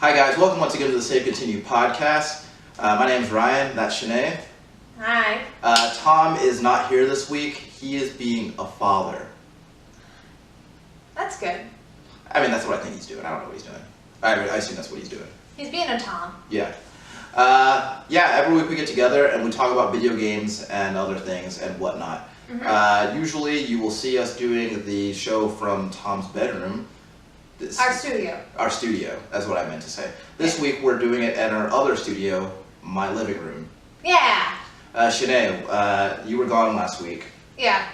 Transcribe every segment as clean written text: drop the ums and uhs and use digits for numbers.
Hi guys, welcome once again to the Save Continue podcast. My name is Ryan, that's Shanae. Hi. Tom is not here this week. He is being a father. That's good. I mean, that's what I think he's doing. I don't know what he's doing. I assume that's what he's doing. He's being a Tom. Yeah. Every week we get together and we talk about video games and other things and whatnot. Mm-hmm. Usually you will see us doing the show from Tom's bedroom. Our studio. Our studio, that's what I meant to say. This week we're doing it at our other studio, my living room. Yeah. Shanae, you were gone last week. Yeah.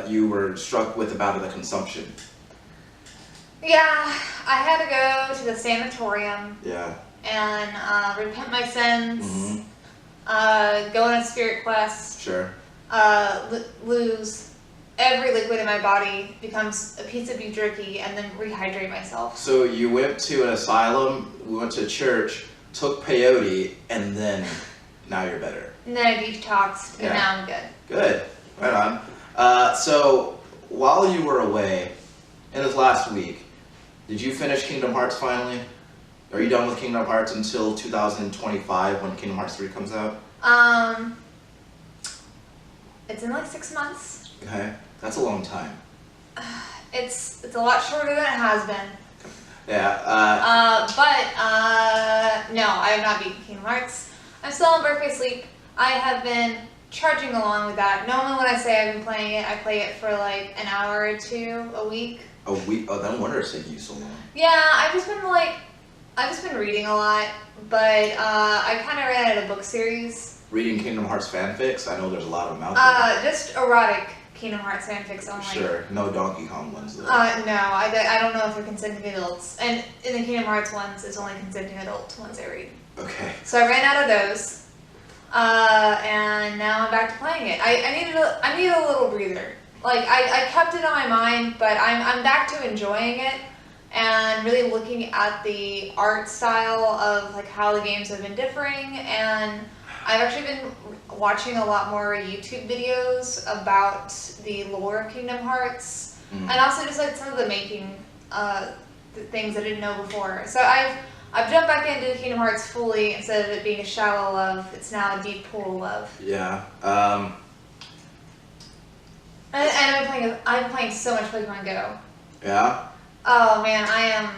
You were struck with a bout of the consumption. Yeah, I had to go to the Sanatorium. Yeah. And repent my sins. Mm-hmm. Go on a spirit quest. Sure. Lose every liquid in my body, becomes a piece of beef jerky, and then rehydrate myself. So you went to an asylum, we went to church, took peyote, and then now you're better. And then I detoxed, and now I'm good. Good. Right on. So while you were away, in this last week, did you finish Kingdom Hearts finally? Are you done with Kingdom Hearts until 2025 when Kingdom Hearts 3 comes out? It's in like 6 months. Okay. That's a long time. It's a lot shorter than it has been. Yeah. No, I have not beaten Kingdom Hearts. I'm still on birthday sleep. I have been trudging along with that. Normally when I say I've been playing it, I play it for like an hour or two a week. A week? Oh, no wonder it's taking you so long. Yeah, I've just been reading a lot, but I kind of ran out of book series. Reading Kingdom Hearts fanfics? I know there's a lot of them out there. Just erotic Kingdom Hearts fanfics only. Sure, no Donkey Kong ones though. No, I don't know if they're consenting adults. And in the Kingdom Hearts ones, it's only consenting adult ones I read. Okay. So I ran out of those, and now I'm back to playing it. I needed a little breather. Like I kept it on my mind, but I'm back to enjoying it and really looking at the art style of like how the games have been differing, and I've actually been watching a lot more YouTube videos about the lore of Kingdom Hearts, and also just like some of the making things I didn't know before. So I've jumped back into Kingdom Hearts fully instead of it being a shallow love. It's now a deep pool of love. Yeah. And I'm playing so much Pokemon Go. Yeah. Oh man, I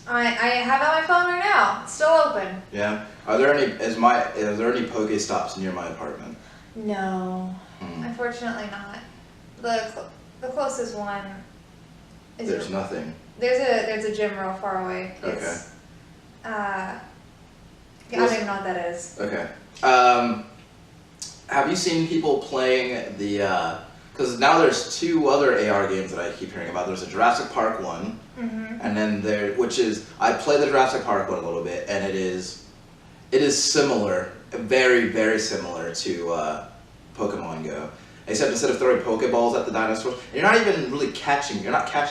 have it on my phone right now. It's still open. Yeah. Are there any Pokestops near my apartment? No, unfortunately not. The closest one is. There's nothing. There's a gym real far away. Okay. It's, I don't even know what that is. Okay. Have you seen people playing the? Because now there's two other AR games that I keep hearing about. There's a Jurassic Park one, and then I played the Jurassic Park one a little bit, and it is similar, very, very similar to Pokemon Go. Except instead of throwing Pokeballs at the dinosaurs, you're not catching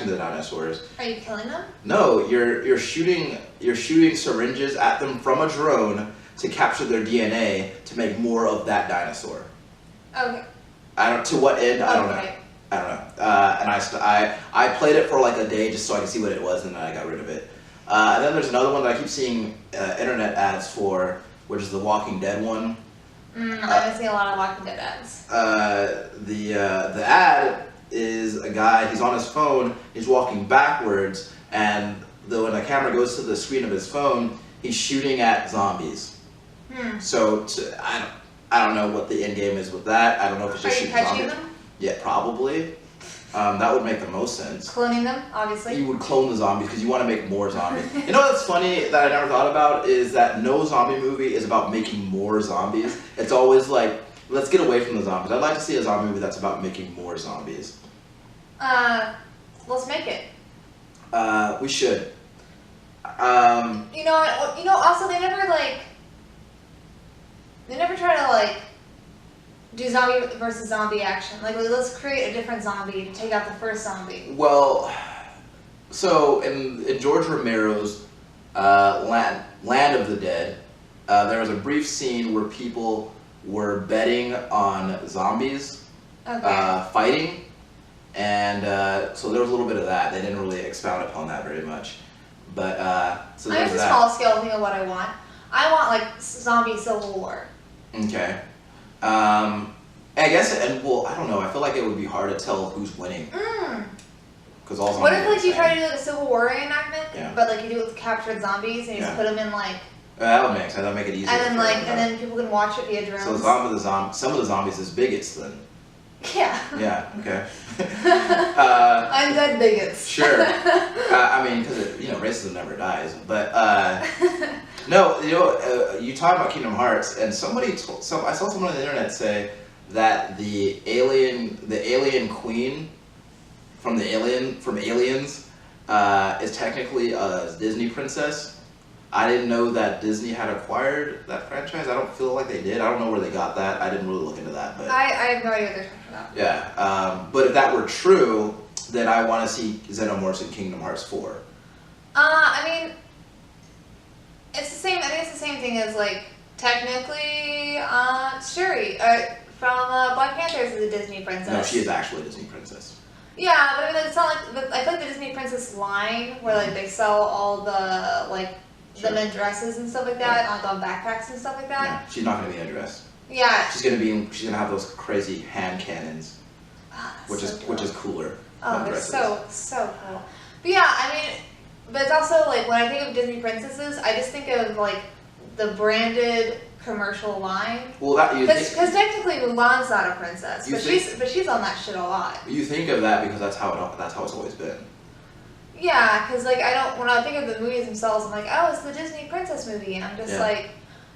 the dinosaurs. Are you killing them? No, you're shooting syringes at them from a drone to capture their DNA to make more of that dinosaur. Okay. To what end? I don't know. And I played it for like a day just so I could see what it was, and then I got rid of it. And then there's another one that I keep seeing internet ads for, which is the Walking Dead one. I've been seeing a lot of Walking Dead ads. The ad is a guy. He's on his phone. He's walking backwards, and when the camera goes to the screen of his phone, he's shooting at zombies. So I don't know what the end game is with that. I don't know if it's just shooting zombies. Are you catching them? Yeah, probably. That would make the most sense. Cloning them, obviously. You would clone the zombies because you want to make more zombies. You know what's funny that I never thought about is that no zombie movie is about making more zombies. It's always like, let's get away from the zombies. I'd like to see a zombie movie that's about making more zombies. Let's make it. We should. Also they never try to do zombie versus zombie action. Like, let's create a different zombie to take out the first zombie. Well, so in George Romero's Land of the Dead, there was a brief scene where people were betting on zombies fighting, and so there was a little bit of that. They didn't really expound upon that very much. But so I there's have a that. small scale thing of what I want. I want like zombie Civil War. Okay. I guess, and well, I don't know. I feel like it would be hard to tell who's winning. Because all zombies. What if like you try to do like a Civil War reenactment, Yeah. but like you do it with captured zombies and you just put them in like. That would make sense. That would make it easier. And then and then people can watch it via drones. So some of the zombies is bigots then. Yeah. Yeah. Okay. Undead bigots. Sure. I mean, because racism never dies. But no, you talk about Kingdom Hearts, and I saw someone on the internet say that the alien queen from Aliens is technically a Disney princess. I didn't know that Disney had acquired that franchise. I don't feel like they did. I don't know where they got that. I didn't really look into that. But I have no idea what they're talking about. Yeah, but if that were true, then I want to see Xenomorphs in Kingdom Hearts 4. I mean, it's the same. I think it's the same thing as like technically Shuri from Black Panther is a Disney princess. No, she is actually a Disney princess. Yeah, but I mean, it's not like I feel like the Disney princess line where like they sell all the like. Sure. Them in dresses and stuff like that, like on backpacks and stuff like that. Yeah, she's not gonna be in a dress. Yeah. She's gonna have those crazy hand cannons, which is cooler. Oh, they're so cool. But yeah, I mean, but it's also like when I think of Disney princesses, I just think of like the branded commercial line. Well, because technically Mulan's not a princess, but she's on that shit a lot. You think of that because that's how it's always been. Yeah, because like when I think of the movies themselves, I'm like, oh, it's the Disney princess movie, and I'm just like,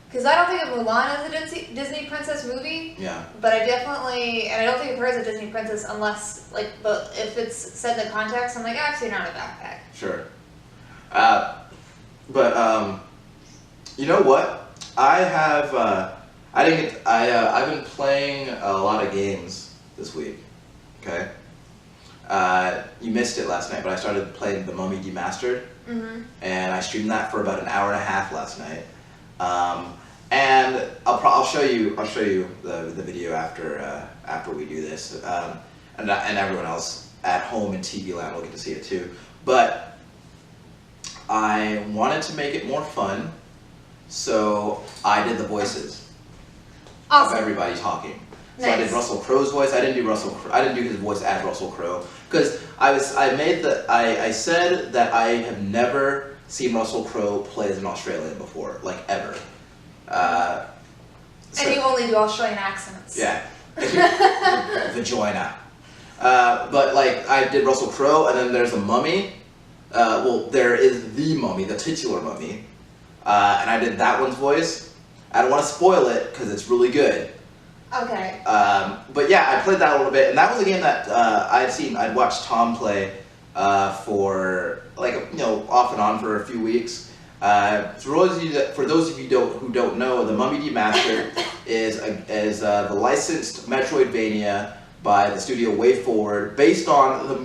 because I don't think of Mulan as a Disney princess movie. Yeah. But I don't think of her as a Disney princess unless if it's said in the context, I'm like, I've seen her on a backpack. Sure. But you know what? I've been playing a lot of games this week. Okay. You missed it last night, but I started playing the Mummy Demastered, and I streamed that for about an hour and a half last night. And I'll show you the video after we do this, and everyone else at home in TV land will get to see it too. But I wanted to make it more fun, so I did the voices of everybody talking. So nice. I did Russell Crowe's voice. I didn't do his voice as Russell Crowe because I said that I have never seen Russell Crowe play as an Australian before, like ever. And you only do Australian accents. Yeah. Vagina. But like I did Russell Crowe, and then there's the Mummy. There is the Mummy, the titular Mummy, and I did that one's voice. I don't want to spoil it because it's really good. Okay. But yeah, I played that a little bit, and that was a game that I'd watched Tom play for off and on for a few weeks. For those of you who don't know, the Mummy Demastered is the licensed Metroidvania by the studio Way Forward, based on the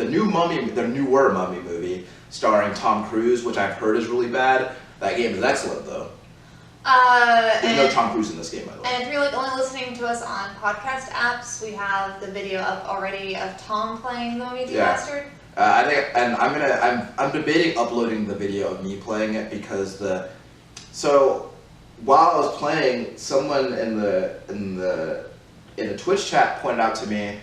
newer Mummy movie starring Tom Cruise, which I've heard is really bad. That game is excellent though. There's no Tom Cruise in this game, by the way. And if you're only listening to us on podcast apps, we have the video up already of Tom playing the Mummy Demastered. I'm debating uploading the video of me playing it because while I was playing, someone in the Twitch chat pointed out to me,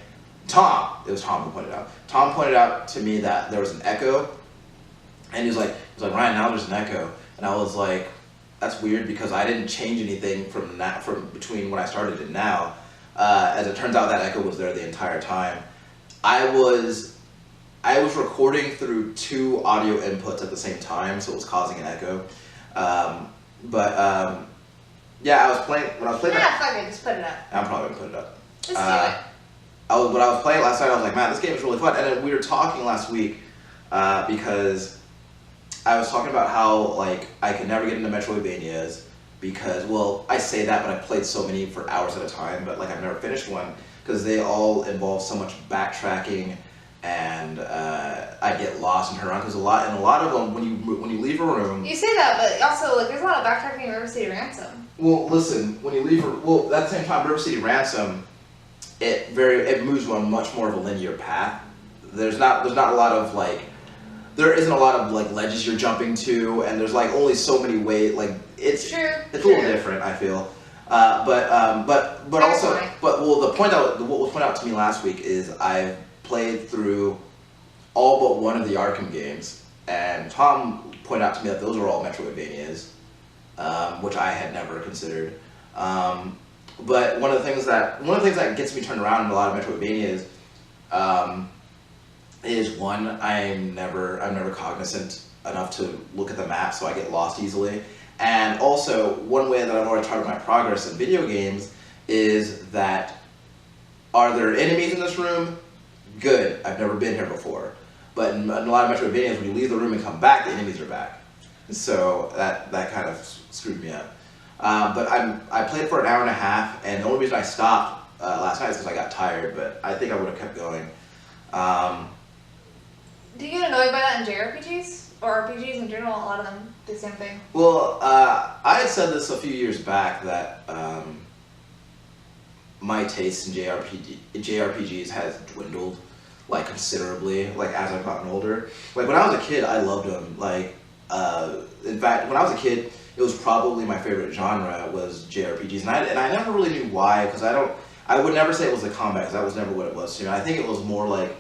it was Tom who pointed out. Tom pointed out to me that there was an echo, and he was like Ryan, now there's an echo, and I was like, that's weird because I didn't change anything from between when I started and now. As it turns out, that echo was there the entire time. I was recording through 2 audio inputs at the same time, so it was causing an echo. Yeah, I was playing when I was playing. Yeah, fuck it, just put it up. I'm probably gonna put it up. Just do it. When I was playing last night, I was like, man, this game is really fun. And then we were talking last week because I was talking about how like I could never get into Metroidvanias because, well, I say that, but I've played so many for hours at a time, but like I've never finished one because they all involve so much backtracking, and I get lost and hurt around because a lot of them when you leave a room. You say that, but also like there's a lot of backtracking in River City Ransom. Well, listen, when you leave, at the same time, River City Ransom, it moves on much more of a linear path. There's not a lot of like there isn't a lot of like ledges you're jumping to, and there's like only so many ways. Like it's a little different, I feel. But also, the point what was pointed out to me last week is I've played through all but one of the Arkham games, and Tom pointed out to me that those are all Metroidvanias, which I had never considered. But one of the things that gets me turned around in a lot of Metroidvanias is one, I'm never cognizant enough to look at the map, so I get lost easily. And also, one way that I've already targeted my progress in video games is that, are there enemies in this room? Good, I've never been here before. But in a lot of Metroidvanias, when you leave the room and come back, the enemies are back. So that kind of screwed me up. But I played for an hour and a half, and the only reason I stopped last night is because I got tired, but I think I would have kept going. Do you get annoyed by that in JRPGs? Or RPGs in general? A lot of them do the same thing. Well, I had said this a few years back that my taste in JRPGs has dwindled like considerably, like as I've gotten older. Like when I was a kid, I loved them. Like in fact, when I was a kid, it was probably my favorite genre was JRPGs, and I never really knew why, because I would never say it was the combat, because that was never what it was to me. I think it was more like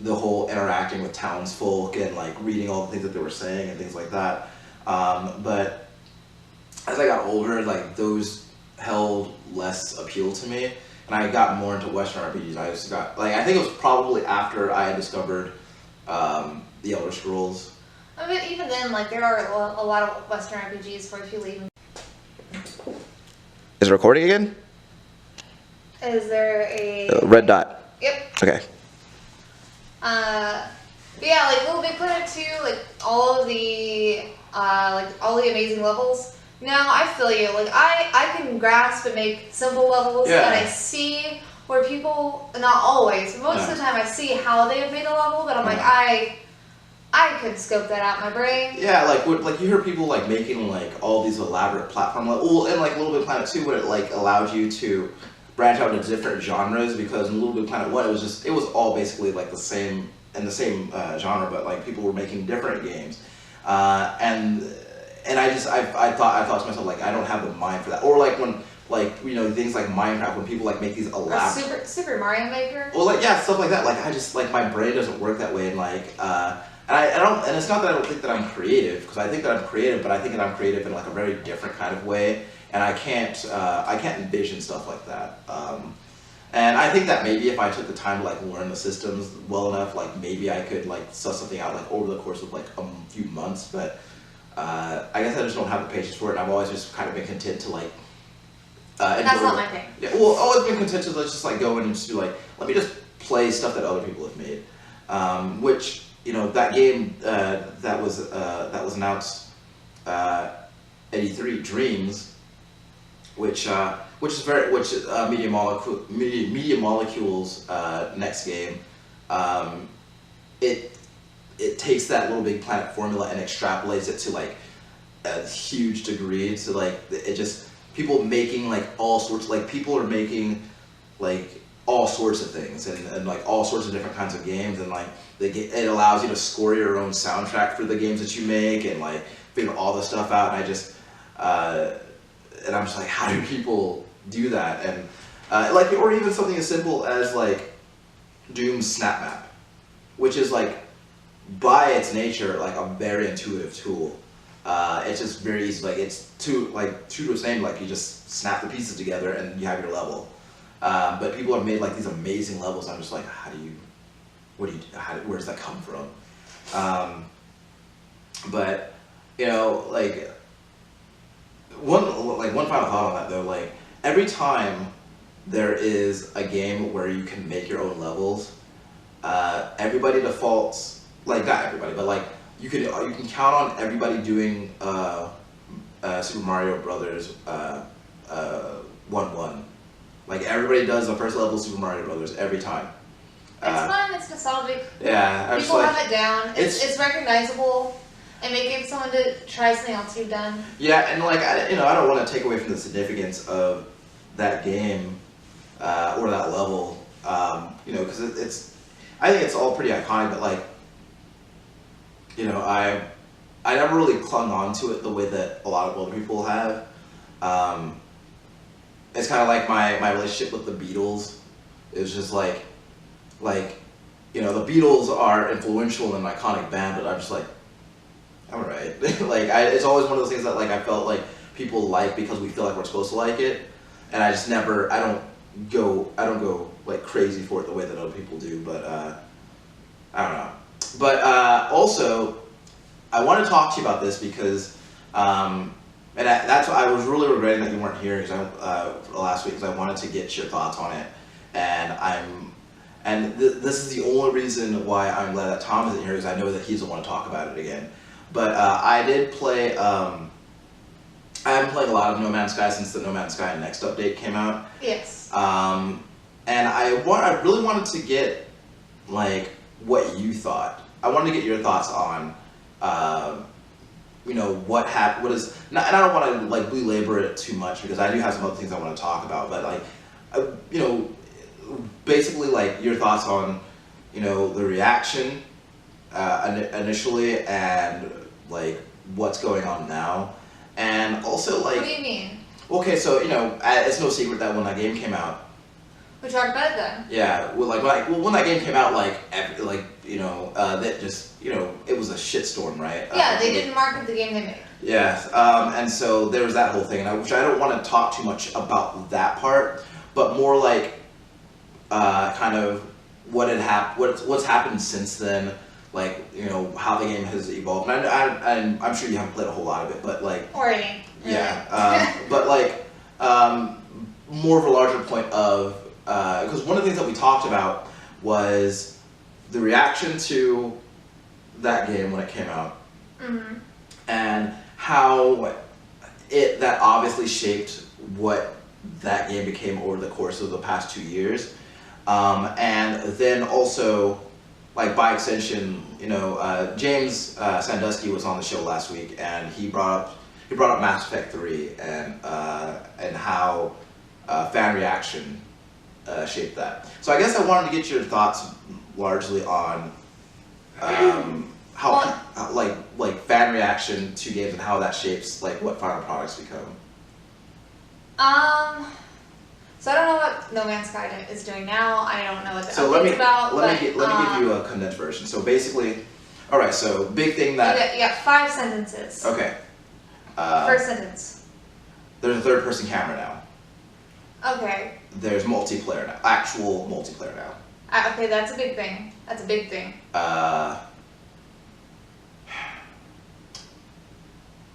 the whole interacting with townsfolk and like reading all the things that they were saying and things like that. But as I got older, like those held less appeal to me, and I got more into Western RPGs. I just got like, I think it was probably after I had discovered the Elder Scrolls. But even then, like there are a lot of Western RPGs for if you leave. Is it recording again? Is there a red dot? Yep. Okay. But yeah, like Little Big Planet 2, like all the amazing levels. Now I feel you. Like I can grasp and make simple levels, and I see where people, not always, but most of the time I see how they have made a level, but I'm like I could scope that out in my brain. Yeah, like you hear people like making like all these elaborate platform levels. Well, and like Little Big Planet 2, where it like allowed you to branch out into different genres, because in Little Big Planet 1 it was all basically like the same genre, but like people were making different games, and I thought to myself, like, I don't have the mind for that. Or like when things like Minecraft, when people like make these elaborate Super Mario Maker. Well, like stuff like that. Like I just like my brain doesn't work that way, and like and it's not that I don't think that I'm creative, because I think that I'm creative, but I think that I'm creative in like a very different kind of way. And I can't envision stuff like that. And I think that maybe if I took the time to like learn the systems well enough, like maybe I could like suss something out like over the course of like a few months. But I guess I just don't have the patience for it. And I've always just kind of been content to like. That's not my thing. Yeah, well, I've always been content to just like go in and just be like, let me just play stuff that other people have made. Which that game that was announced at E3, Dreams. Which is Media Molecule's next game. It takes that Little Big Planet formula and extrapolates it to like a huge degree. So like it just people making like all sorts, like people are making like all sorts of things and like all sorts of different kinds of games, and like it allows you to score your own soundtrack for the games that you make and like figure all this stuff out. And I just and I'm just like, how do people do that? And like, or even something as simple as like Doom's Snap Map, which is like by its nature like a very intuitive tool. It's just very easy. Like it's true to its name. Like you just snap the pieces together and you have your level. But people have made like these amazing levels. And I'm just like, where does that come from? But like. One final thought on that though, like every time there is a game where you can make your own levels, everybody defaults, like not everybody, but like you can count on everybody doing Super Mario Brothers 1-1. Like everybody does the first level of Super Mario Brothers every time. It's fun. It's nostalgic. Yeah, people have it down. It's recognizable. And make someone to try something else you've done. Yeah, and like I don't want to take away from the significance of that game or that level, because I think it's all pretty iconic. But like, you know, I never really clung on to it the way that a lot of other people have. It's kind of like my relationship with the Beatles. It was just like, you know, the Beatles are influential and an iconic band, but I'm just like, all right. Like, it's always one of those things that like I felt like people like because we feel like we're supposed to like it, and I just never, I don't go like crazy for it the way that other people do. But I don't know. But also, I want to talk to you about this because, and that's why I was really regretting that you weren't here last week, because I wanted to get your thoughts on it, and this is the only reason why I'm glad that Tom isn't here, because I know that he's the one to talk about it again. But I did play. I haven't played a lot of No Man's Sky since the No Man's Sky Next update came out. Yes. And I really wanted to get like what you thought. I wanted to get your thoughts on, you know, what happened. What is? And I don't want to like belabor it too much because I do have some other things I want to talk about. But like, you know, basically like your thoughts on, you know, the reaction initially and like what's going on now. And also, like... What do you mean? Okay, so, you know, it's no secret that when that game came out... We talked about it then. Yeah, well, when that game came out, you know, that just, you know, it was a shitstorm, right? Yeah, they didn't market the game they made. Yes, and so there was that whole thing, which I don't want to talk too much about that part, but more like, kind of what had what's happened since then, like, you know, how the game has evolved. And I'm sure you haven't played a whole lot of it, but like... Or any. Yeah, but like, more of a larger point of, because one of the things that we talked about was the reaction to that game when it came out, and how that obviously shaped what that game became over the course of the past 2 years, and then also, like by extension, you know, James Sandusky was on the show last week, and he brought up Mass Effect 3 and how fan reaction shaped that. So I guess I wanted to get your thoughts largely on how like fan reaction to games and how that shapes like what final products become. So I don't know what No Man's Sky is doing now. I don't know what the update's about. Let me give you a condensed version. So basically, all right. So big thing that you got 5 sentences. Okay. First sentence. There's a third-person camera now. Okay. There's multiplayer now. Actual multiplayer now. Okay, that's a big thing. That's a big thing.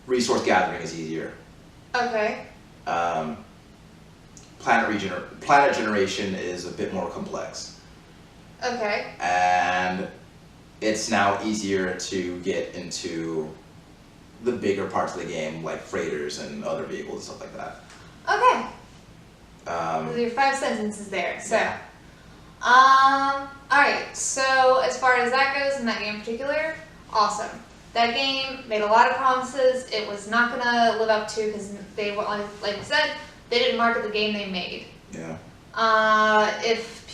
Resource gathering is easier. Okay. Planet generation is a bit more complex. Okay. And it's now easier to get into the bigger parts of the game, like freighters and other vehicles and stuff like that. Okay. Those are your 5 sentences there. So, yeah. alright, so as far as that goes in that game in particular, awesome. That game made a lot of promises it was not going to live up to because they were, like I said, they didn't market the game they made. Yeah. If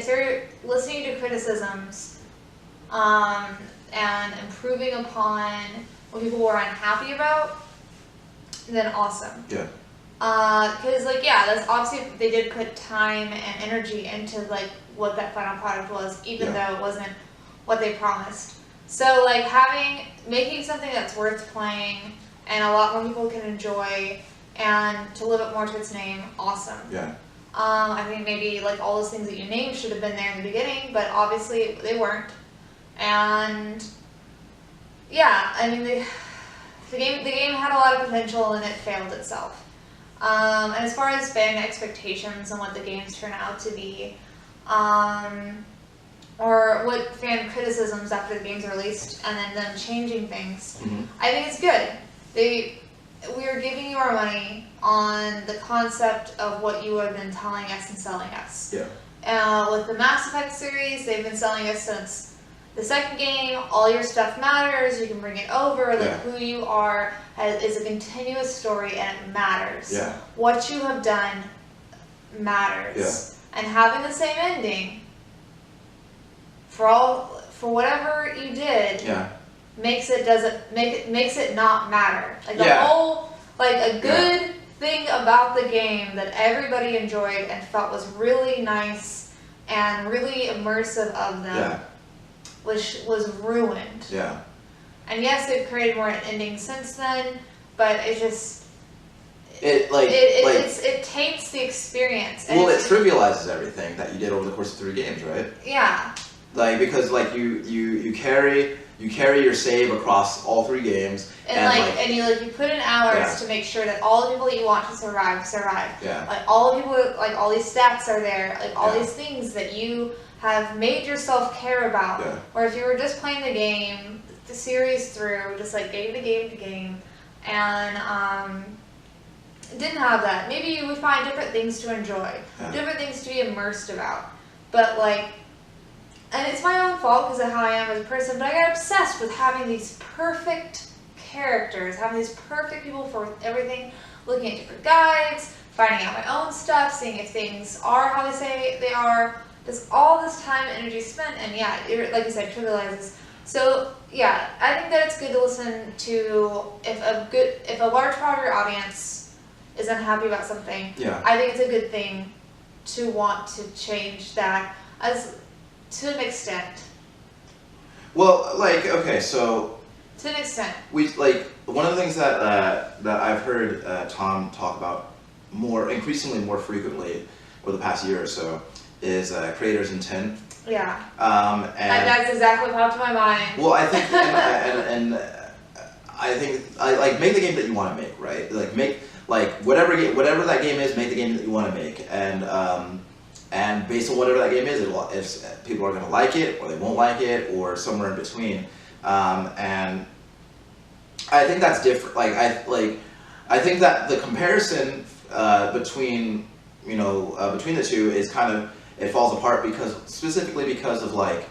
they're listening to criticisms, and improving upon what people were unhappy about, then awesome. Yeah. Because like, yeah, that's obviously they did put time and energy into like what that final product was, even though it wasn't what they promised. So like making something that's worth playing and a lot more people can enjoy and to live up more to its name, awesome. Yeah. I think maybe like all those things that you named should have been there in the beginning, but obviously they weren't. And yeah, I mean the game had a lot of potential and it failed itself. And as far as fan expectations and what the games turn out to be, or what fan criticisms after the games are released and then them changing things, I think it's good. We are giving you our money on the concept of what you have been telling us and selling us. Yeah. With the Mass Effect series, they've been selling us since the second game, all your stuff matters, you can bring it over, like who you are is a continuous story and it matters. Yeah. What you have done matters. Yeah. And having the same ending for whatever you did makes it not matter. Like the whole, like a good thing about the game that everybody enjoyed and felt was really nice and really immersive of them was ruined. Yeah. And yes, they've created more endings since then, but it just it taints the experience. Well, it trivializes everything that you did over the course of 3 games, right? Yeah. Like because like you carry your save across all 3 games, and you put in hours to make sure that all the people that you want to survive. Yeah. Like all the people, like all these stats are there, like all these things that you have made yourself care about. Yeah. Or if you were just playing the game, the series through, just like game to game, and didn't have that. Maybe you would find different things to enjoy, different things to be immersed about. But like, and it's my own fault because of how I am as a person, but I got obsessed with having these perfect characters, having these perfect people for everything, looking at different guides, finding out my own stuff, seeing if things are how they say they are. There's all this time and energy spent, and like you said, trivializes. So yeah, I think that it's good to listen to if a large part of your audience is unhappy about something. Yeah. I think it's a good thing to want to change that to an extent. Well, like so. To an extent. We like one of the things that I've heard Tom talk about increasingly more frequently over the past year or so is creator's intent. Yeah. And that's exactly what popped to my mind. Well, I think and I think I like make the game that you want to make, right? Like make whatever that game is, make the game that you want to make, and based on whatever that game is, if people are going to like it or they won't like it or somewhere in between, and I think that's different. I think that the comparison between the two is kind of, it falls apart specifically because of we're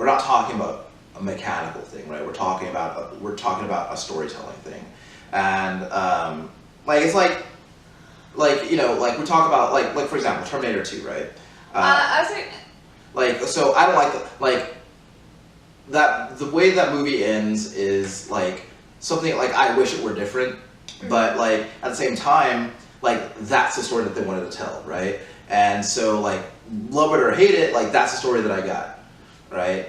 not talking about a mechanical thing, right? We're talking about a storytelling thing, and it's we talk about like for example Terminator 2, right? So I don't that the way that movie ends is something I wish it were different, but at the same time that's the story that they wanted to tell, right? And so love it or hate it, that's the story that I got, right?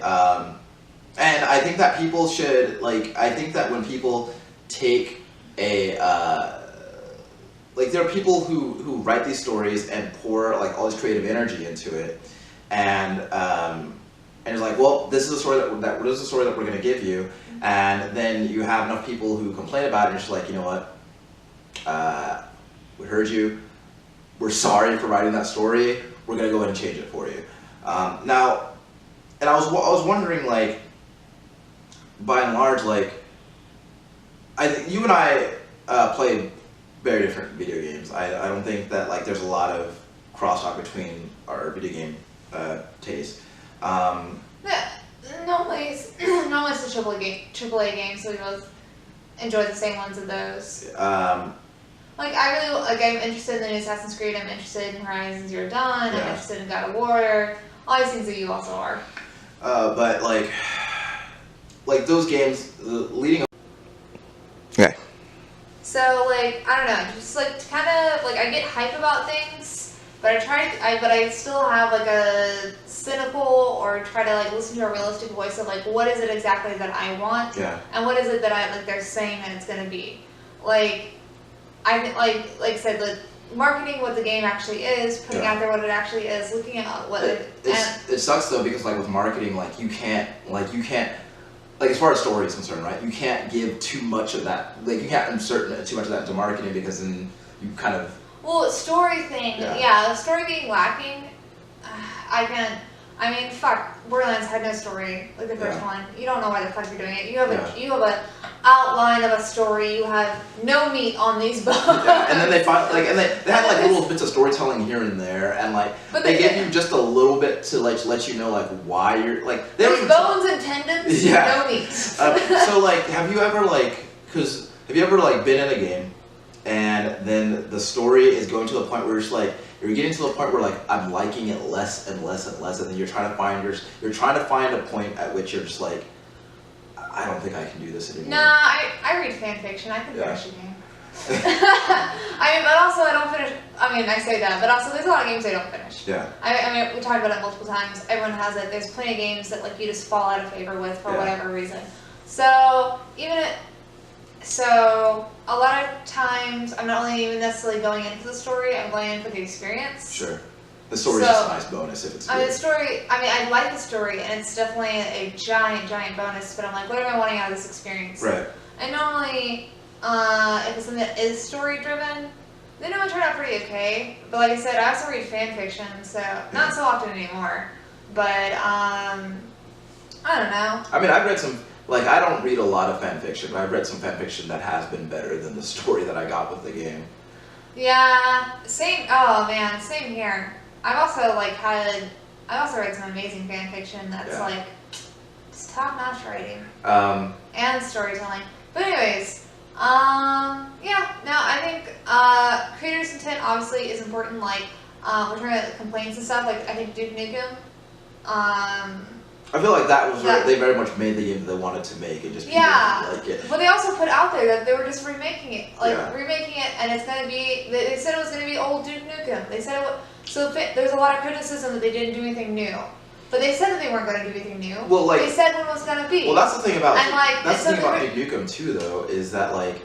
And I think that people should I think that when people take there are people who write these stories and pour all this creative energy into it, and it's well, this is the story that we're going to give you, and then you have enough people who complain about it, and you're just you know what, we heard you, we're sorry for writing that story, we're going to go ahead and change it for you. Now, and I was wondering by and large you and I play very different video games. I don't think that there's a lot of crosstalk between our video game tastes. Normally it's a AAA game, so we both enjoy the same ones of those. I'm interested in the new Assassin's Creed, I'm interested in Horizon Zero Dawn, I'm interested in God of War, all these things that you also are. But those games leading up. Okay. So I don't know, just kind of I get hype about things, but I still have a cynical or try to like listen to a realistic voice of like, what is it exactly that I want? Yeah. And what is it that I like they're saying that it's gonna be? Like I said, the marketing what the game actually is, putting out there what it actually is, looking at what it sucks though, because like with marketing, like you can't as far as story is concerned, right? You can't give too much of that. Like you can't insert too much of that into marketing, because then you kind of. Well, story thing, the story being lacking, I mean, fuck, Borderlands had no story, like the first one. You don't know why the fuck you're doing it. You have a outline of a story. You have no meat on these bones. Yeah, and then they find and they had like little bits of storytelling here and there, and but they give you just a little bit to let you know why you're there's bones and tendons, no meat. So have you ever been in a game, and then the story is going to the point where it's you're getting to the point where I'm liking it less and less and less, and then you're trying to find a point at which you're just I don't think I can do this anymore. Nah, I read fan fiction. I can finish a game. I mean, but also I don't finish. I mean, I say that, but also there's a lot of games I don't finish. Yeah. I mean, we talked about it multiple times. Everyone has it. There's plenty of games that like you just fall out of favor with for whatever reason. So so a lot of times I'm not only even necessarily going in for the story, I'm going in for the experience. Sure. The story's just a nice bonus if it's good. I mean, the story, I like the story, and it's definitely a giant bonus, but I'm like, what am I wanting out of this experience? Right. And normally, if it's something that is story-driven, then it would turn out pretty okay. But like I said, I also read fan fiction, so not so often anymore. But, I don't know. I mean, I've read some, like, I don't read a lot of fan fiction, but I've read some fan fiction that has been better than the story that I got with the game. Yeah, same, oh man, same here. I've also read some amazing fan fiction that's like just top-notch writing and storytelling. But anyways, I think creator's intent obviously is important. Like we're talking about complaints and stuff. Like I think Duke Nukem. I feel like that was they very much made the game that they wanted to make and just people didn't like it. But they also put out there that they were just remaking it, and it's gonna be. They said it was gonna be old Duke Nukem. They said it was. So there's a lot of criticism that they didn't do anything new. But they said that they weren't going to do anything new. Well, like, they said when it was going to be. Well, that's the thing about Duke Duke Nukem too, though, is that like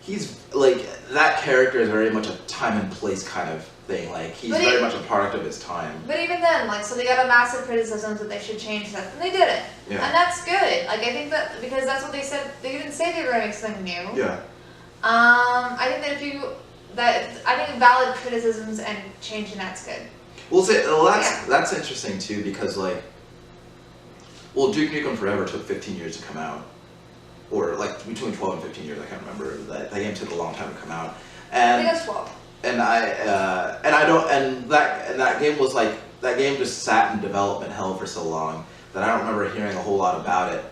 he's like that character is very much a time and place kind of thing. Like he's very much a product of his time. But even then, like, so they got a massive criticism that they should change that, and they did it. Yeah. And that's good. Like I think that because that's what they said. They didn't say they were going to make something new. Yeah. I think that I think valid criticisms and changing that's good. Well, that's interesting too because like, well, Duke Nukem Forever took 15 years to come out, or like between 12 and 15 years. I can't remember. That game took a long time to come out. And I think it's 12. And that game was like that game just sat in development hell for so long that I don't remember hearing a whole lot about it.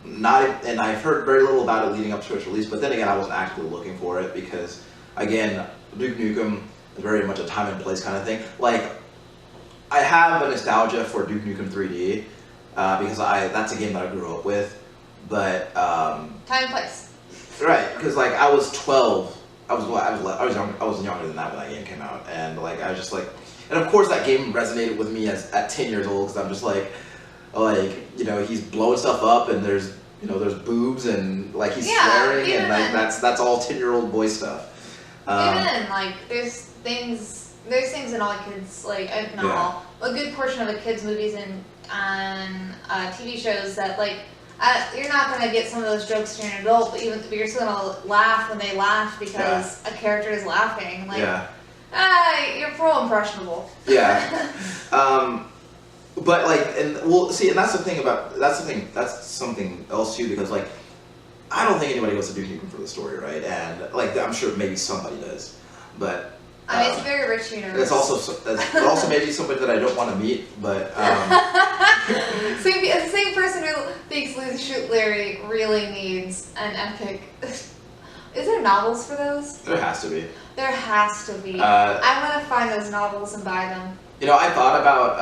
And I've heard very little about it leading up to its release, but then again, I wasn't actively looking for it because, again, Duke Nukem is very much a time and place kind of thing. Like, I have a nostalgia for Duke Nukem 3D because that's a game that I grew up with, but time and place. Right, because like I was 12, I was younger than that when that game came out, and like I was just like, and of course that game resonated with me at 10 years old because I'm just like he's blowing stuff up and there's boobs and like he's swearing and like that's all 10-year-old boy stuff. Even then, like there's things in all kids a good portion of a kids movies and TV shows that like you're not gonna get some of those jokes to an adult, but you're still gonna laugh when they laugh because a character is laughing. Like you're pro impressionable. Yeah. But like, and that's something else too, because like, I don't think anybody goes to Duke Nukem for the story, right? And like, I'm sure maybe somebody does, but I mean, it's a very rich universe. It's also maybe somebody that I don't want to meet, but the same person who thinks Shoot Larry really needs an epic. Is there novels for those? There has to be. There has to be. I'm gonna find those novels and buy them. I thought about,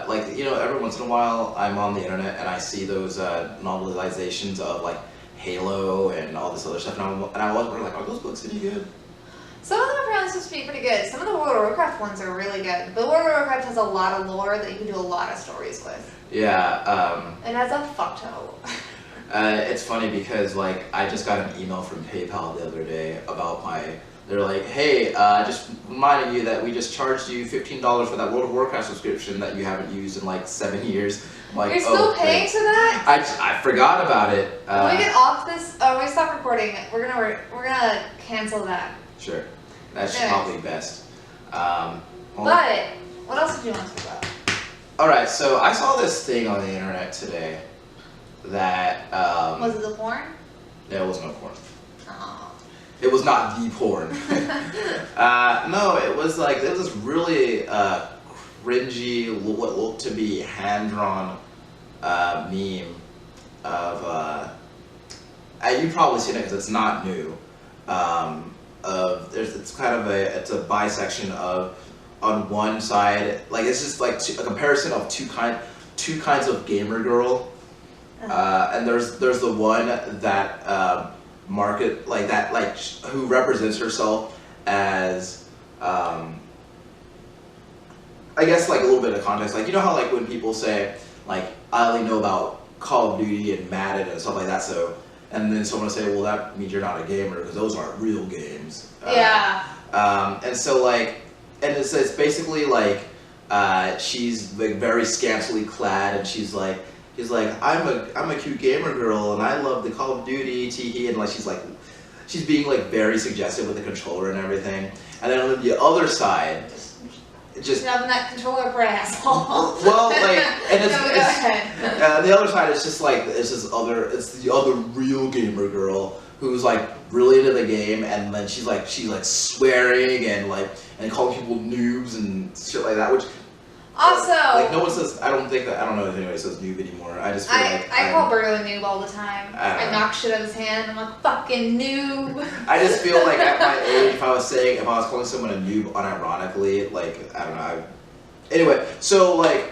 every once in a while I'm on the internet and I see those novelizations of, like, Halo and all this other stuff, and I was wondering, like, are those books any good? Some of them are apparently supposed to be pretty good. Some of the World of Warcraft ones are really good. But World of Warcraft has a lot of lore that you can do a lot of stories with. Yeah. It has a fuck ton of lore. It's funny because, like, I just got an email from PayPal the other day about they're like, hey, just reminding you that we just charged you $15 for that World of Warcraft subscription that you haven't used in like 7 years. I'm like, you're still paying for that? I forgot about it. When we get off this, when we stop recording, we're gonna cancel that. Sure, that's probably best. But what else did you want to talk about? All right, so I saw this thing on the internet today that was it the porn? No, it wasn't a porn. Oh. It was not the porn. No, it was like, there was this really cringy, what looked to be hand-drawn meme of, you've probably seen it because it's not new, it's a bisection of, on one side, like it's just like a comparison of two kinds of gamer girl. And there's the one that market like that who represents herself as I guess like a little bit of context, like you know how like when people say like I only know about Call of Duty and Madden and stuff like that, so and then someone will say, well, that means you're not a gamer because those aren't real games. And so like, and it's basically like she's like very scantily clad, and she's like I'm a cute gamer girl and I love the Call of Duty tee, and like she's being like very suggestive with the controller and everything. And then on the other side, just shoving that controller for an asshole. Well, like, and it's, no, go ahead. The other side is just like it's the other real gamer girl who's like really into the game, and then she's like swearing and calling people noobs and shit like that, which also like no one says. I don't know if anybody says noob anymore. I just feel I call Burrow a noob all the time. I knock shit out of his hand. I'm like, fucking noob. I just feel like at my age, if I was calling someone a noob unironically, like I don't know. Anyway, so like,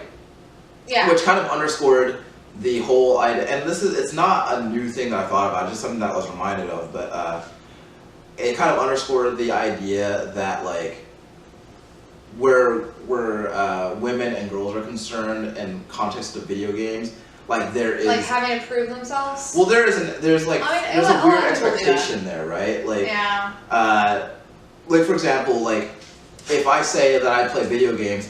yeah, which kind of underscored the whole idea, and it's not a new thing that I thought about, just something that I was reminded of, but it kind of underscored the idea that like where women and girls are concerned in context of video games, like there is like having to prove themselves. Well, there's a weird expectation there, right? Like like for example, like if I say that I play video games,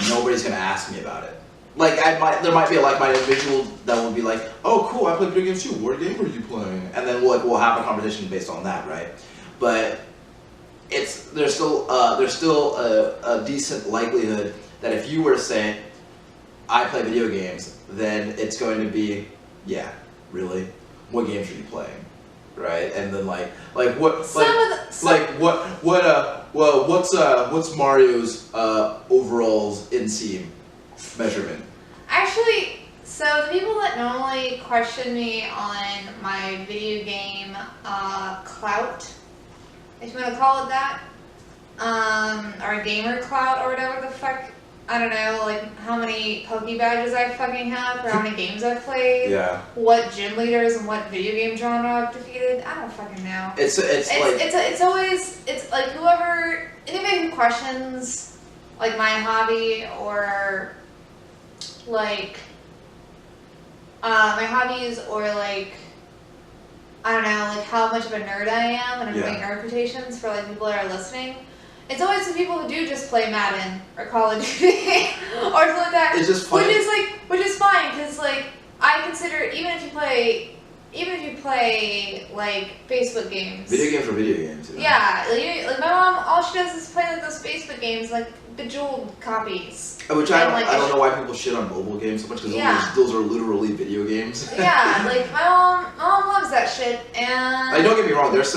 nobody's gonna ask me about it. Like there might be a like-minded individual that will be like, "Oh, cool, I play video games too. What game are you playing?" And then we'll have a conversation based on that, right? But there's still a decent likelihood that if you were to say, "I play video games," then it's going to be, "Yeah, really? What games are you playing?" Right? And then what's Mario's overalls inseam measurement? Actually, so the people that normally question me on my video game clout, if you want to call it that, or gamer clout or whatever the fuck, I don't know, like how many Poke badges I fucking have, or how many games I've played, what gym leaders and what video game genre I've defeated. I don't fucking know. It's like anybody who questions like my hobby or like my hobbies or like I don't know, like how much of a nerd I am, and I'm doing nerd quotations for like people that are listening. It's always the people who do just play Madden or Call of Duty or something like that. It's just funny. Which is fine, because like I consider even if you play like Facebook games. Video games are video games. You know? Yeah, like my mom, all she does is play like those Facebook games, like bejeweled copies. Which I don't know why people shit on mobile games so much, because those are literally video games. Yeah, like my mom loves that shit, and like, don't get me wrong, there is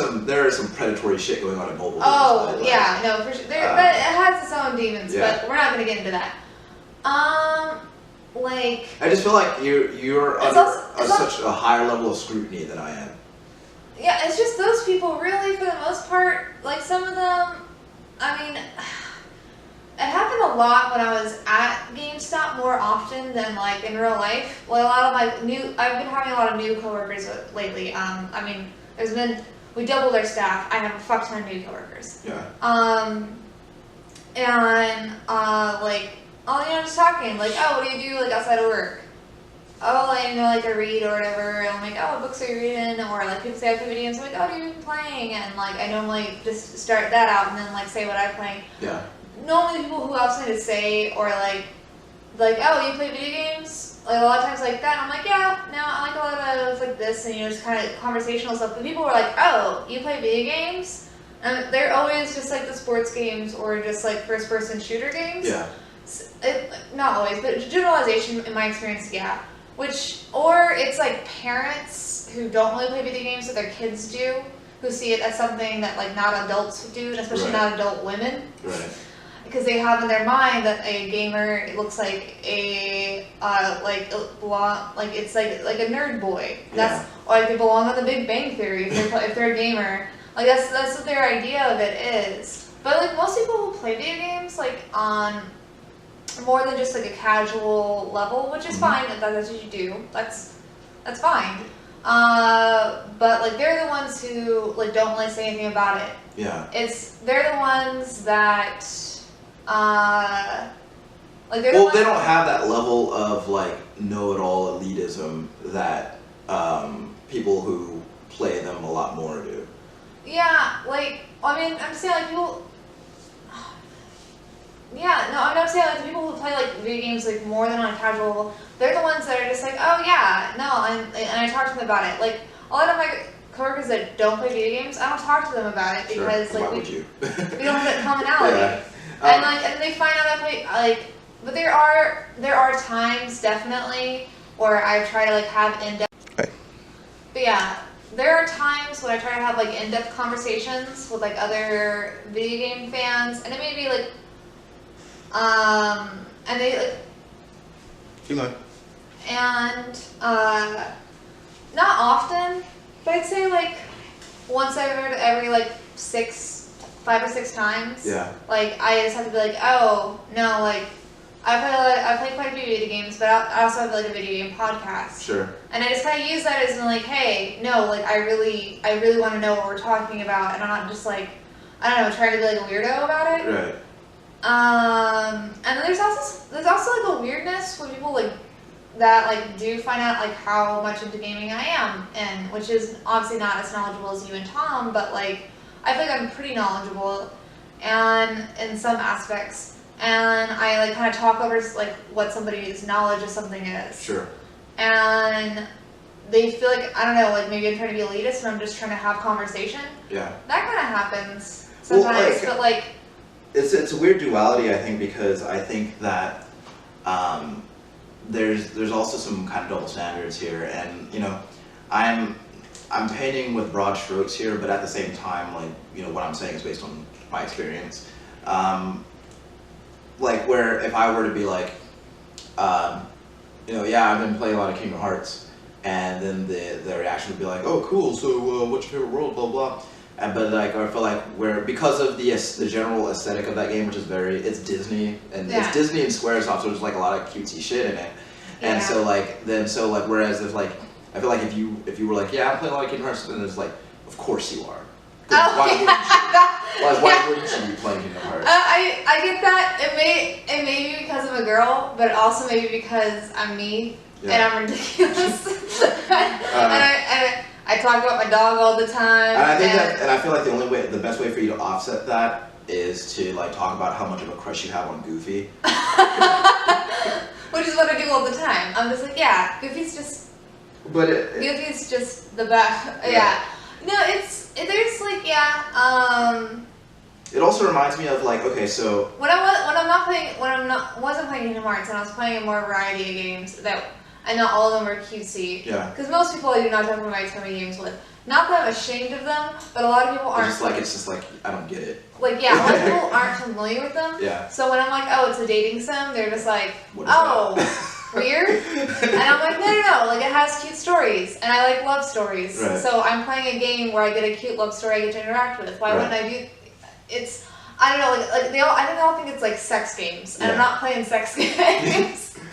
some predatory shit going on in mobile games. Oh yeah, no, for sure. But it has its own demons, but we're not gonna get into that. Like I just feel like you're under such a higher level of scrutiny than I am. Yeah, it's just those people really, for the most part, like some of them, I mean, it happened a lot when I was at GameStop more often than like in real life. Like a lot of I've been having a lot of new coworkers lately. I mean, we doubled our staff. I have a fuck ton of new coworkers. Yeah. Just talking, like, oh, what do you do, like, outside of work? Oh, I read or whatever, and I'm like, oh, what books are you reading? Or, like, people say I play video games, I'm like, oh, what are you playing? And, like, I normally just start that out and then, like, say what I play. Yeah. Normally people who have something to say, or, like, oh, you play video games? Like, a lot of times like that, and I'm like, yeah, no, I like a lot of, like, this, and, just kind of conversational stuff. But people were like, oh, you play video games? And they're always just, like, the sports games or just, like, first-person shooter games. Yeah. Not always, but generalization in my experience, yeah. Or it's like parents who don't really play video games that their kids do, who see it as something that like not adults do, and especially not adult women. Right. Because they have in their mind that a gamer looks like it's like a nerd boy. That's or like they belong on the Big Bang Theory if they're a gamer. Like that's what their idea of it is. But like most people who play video games like on more than just like a casual level, which is fine if that's what you do. That's That's fine. But like they're the ones who like don't really say anything about it. Yeah. They're the ones that like they're well, they don't have that level of like know-it-all elitism that people who play them a lot more do. Yeah, like I mean, I'm saying like people. Yeah, no, I'm saying like the people who play like video games like more than on a casual level, they're the ones that are just like, oh yeah, no, and I talk to them about it. Like a lot of my coworkers that don't play video games, I don't talk to them about it because sure. like Why would you? we don't have that commonality. Yeah. And they find out I play like, but there are times definitely where I try to like have in-depth. Right. But yeah. There are times when I try to have like in-depth conversations with like other video game fans, and it may be like, and they like. Keep going. And not often, but I'd say like once every like 5 or 6 times. Yeah. Like I just have to be like, oh no, like I play quite a few video games, but I also have like a video game podcast. Sure. And I just kind of use that as in like, hey, no, like I really want to know what we're talking about, and I'm not just like, I don't know, trying to be like a weirdo about it. Right. And then there's also like a weirdness when people like that like do find out like how much into gaming I am, and which is obviously not as knowledgeable as you and Tom, but like I feel like I'm pretty knowledgeable, and in some aspects. And I like kind of talk over like what somebody's knowledge of something is. Sure. And they feel like, I don't know, like maybe I'm trying to be elitist and I'm just trying to have conversation. Yeah. That kind of happens sometimes, but like... It's a weird duality, I think, because I think that there's also some kind of double standards here, and you know, I'm painting with broad strokes here, but at the same time, like, you know, what I'm saying is based on my experience. Like where if I were to be like, you know, yeah, I've been playing a lot of Kingdom Hearts, and then the reaction would be like, oh, cool. So what's your favorite world? Blah blah. But like I feel like where because of the general aesthetic of that game, which is it's Disney and it's Disney and SquareSoft, so there's like a lot of cutesy shit in it. And so like whereas if like I feel like if you were like, yeah, I'm playing a lot of Kingdom Hearts, then it's like, of course you are. Why wouldn't you be playing Kingdom Hearts? I get that. It may be because I'm a girl, but also maybe because I'm me and I'm ridiculous. and I talk about my dog all the time. And I think and I feel like the best way for you to offset that is to like talk about how much of a crush you have on Goofy. Which is what I do all the time. I'm just like, yeah, Goofy's just. Goofy's just the best. Yeah. No, there's like It also reminds me of like, okay, so when I wasn't playing Kingdom Hearts and I was playing a more variety of games that, and not all of them were cutesy. Yeah. Because most people I do not talk about my Tommy games with. Not that I'm ashamed of them, but a lot of people aren't. It's just like I don't get it. Like a lot of people aren't familiar with them. Yeah. So when I'm like, oh, it's a dating sim, they're just like, what is that? Weird. And I'm like, no, like it has cute stories, and I like love stories. Right. So I'm playing a game where I get a cute love story I get to interact with. Why wouldn't I do? It's I don't know, like I think they all think it's like sex games, and I'm not playing sex games. You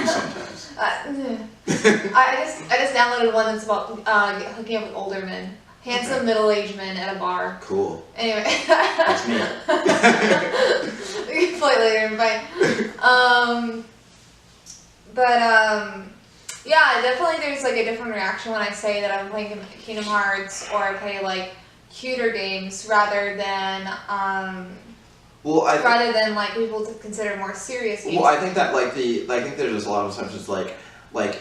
sometimes. I just downloaded one that's about hooking up with older men. Handsome middle-aged men at a bar. Cool. Anyway. That's me. We can play later, bye. Yeah, definitely there's like a different reaction when I say that I'm playing Kingdom Hearts or I play like cuter games rather than like people to consider more serious games. Well, I think that I think there's just a lot of assumptions like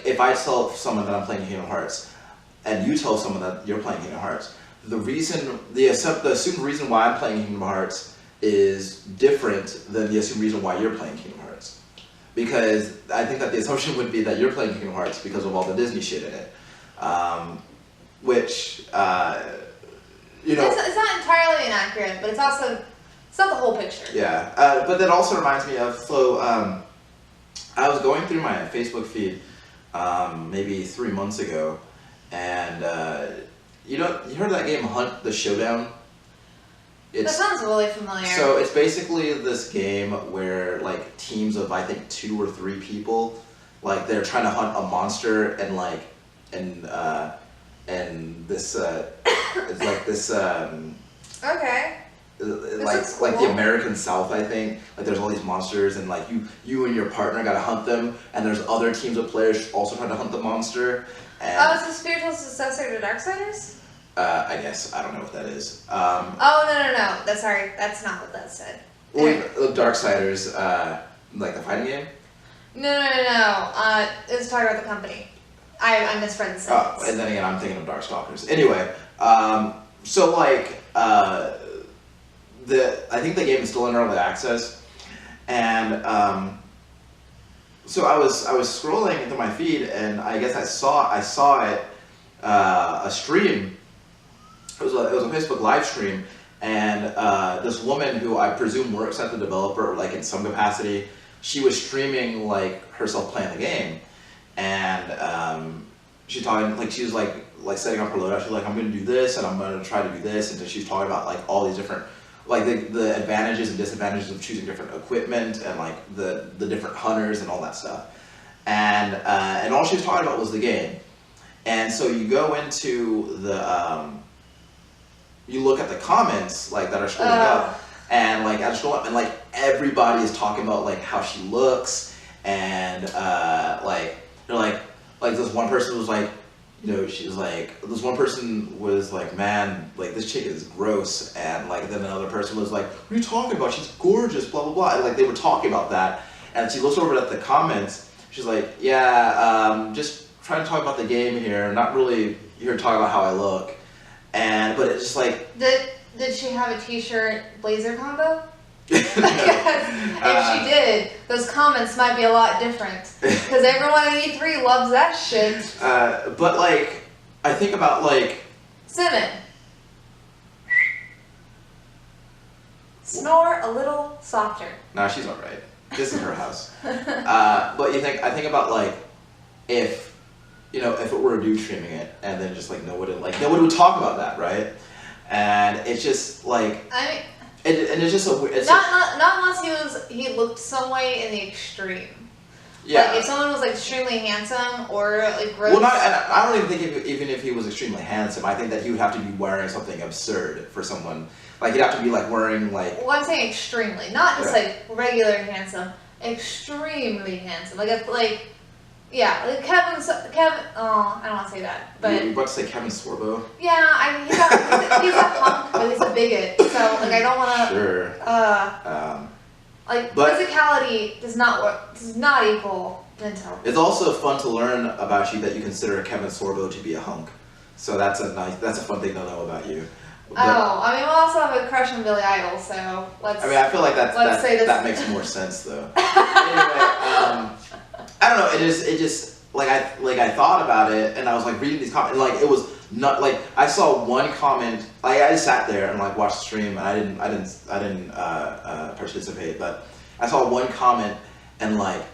if I tell someone that I'm playing Kingdom Hearts and you tell someone that you're playing Kingdom Hearts, the assumed reason why I'm playing Kingdom Hearts is different than the assumed reason why you're playing Kingdom Hearts. Because I think that the assumption would be that you're playing Kingdom Hearts because of all the Disney shit in it. Which, you know... It's not entirely inaccurate, but it's not the whole picture. Yeah, but that also reminds me of, I was going through my Facebook feed maybe 3 months ago, and you heard that game Hunt the Showdown? That sounds really familiar. So it's basically this game where like teams of I think 2 or 3 people like they're trying to hunt a monster and like and this it's like this Okay. like cool. like the American South, I think. Like there's all these monsters and like you and your partner gotta hunt them, and there's other teams of players also trying to hunt the monster. And Oh, it's a spiritual successor to Darksiders? I guess I don't know what that is. Oh no. That's not what that said. Well, Darksiders, like the fighting game. No. It was talking about the company. I misread the sentence. Oh, and then again, I'm thinking of Darkstalkers. Anyway, so like I think the game is still in early access, and so I was scrolling into my feed, and I guess I saw it a stream. It was a Facebook live stream, and this woman who I presume works at the developer, like in some capacity, she was streaming like herself playing the game, and she talking like she was like setting up her loadout. She's like, I'm going to do this, and I'm going to try to do this, and then she's talking about like all these different like the advantages and disadvantages of choosing different equipment and like the different hunters and all that stuff, and all she was talking about was the game. And so you go into the you look at the comments like that are scrolling up, and like as scroll up, and like everybody is talking about like how she looks, and like they're like this one person was like, you know, she was like, this one person was like, man, like this chick is gross, and like then another person was like, what are you talking about? She's gorgeous, blah blah blah, and like they were talking about that, and she looks over at the comments, she's like, yeah, just trying to talk about the game here, not really here to talk about how I look, but it's just like. Did she have a t-shirt blazer combo? Because if she did, those comments might be a lot different. Because everyone at E3 loves that shit. But like, I think about like. Sevan. Snore a little softer. Nah, she's alright. This is her house. But I think about like, if, you know, if it were a dude streaming it, and then just like nobody would talk about that, right? And it's just like. And it's just a weird. Not unless he looked some way in the extreme. Yeah. Like if someone was like extremely handsome or like gross. Well, I don't even think even if he was extremely handsome, I think that he would have to be wearing something absurd for someone. Like he'd have to be like wearing like. Well, I'm saying extremely, not just like regular handsome, extremely handsome. Yeah, like Kevin. Oh, I don't want to say that, but. You were about to say Kevin Sorbo? Yeah, he's a punk, but he's a bigot. So like I don't want to. Sure. Like physicality does not equal mental. It's also fun to learn about you that you consider Kevin Sorbo to be a hunk. So that's a fun thing to know about you. But, I mean, we'll also have a crush on Billy Idol, so let's. I mean, I feel like that makes more sense though. Anyway, I don't know. It just like I thought about it, and I was like reading these comments, and like it was not like I saw one comment. Like I just sat there and like watched the stream, and I didn't participate, but I saw one comment and like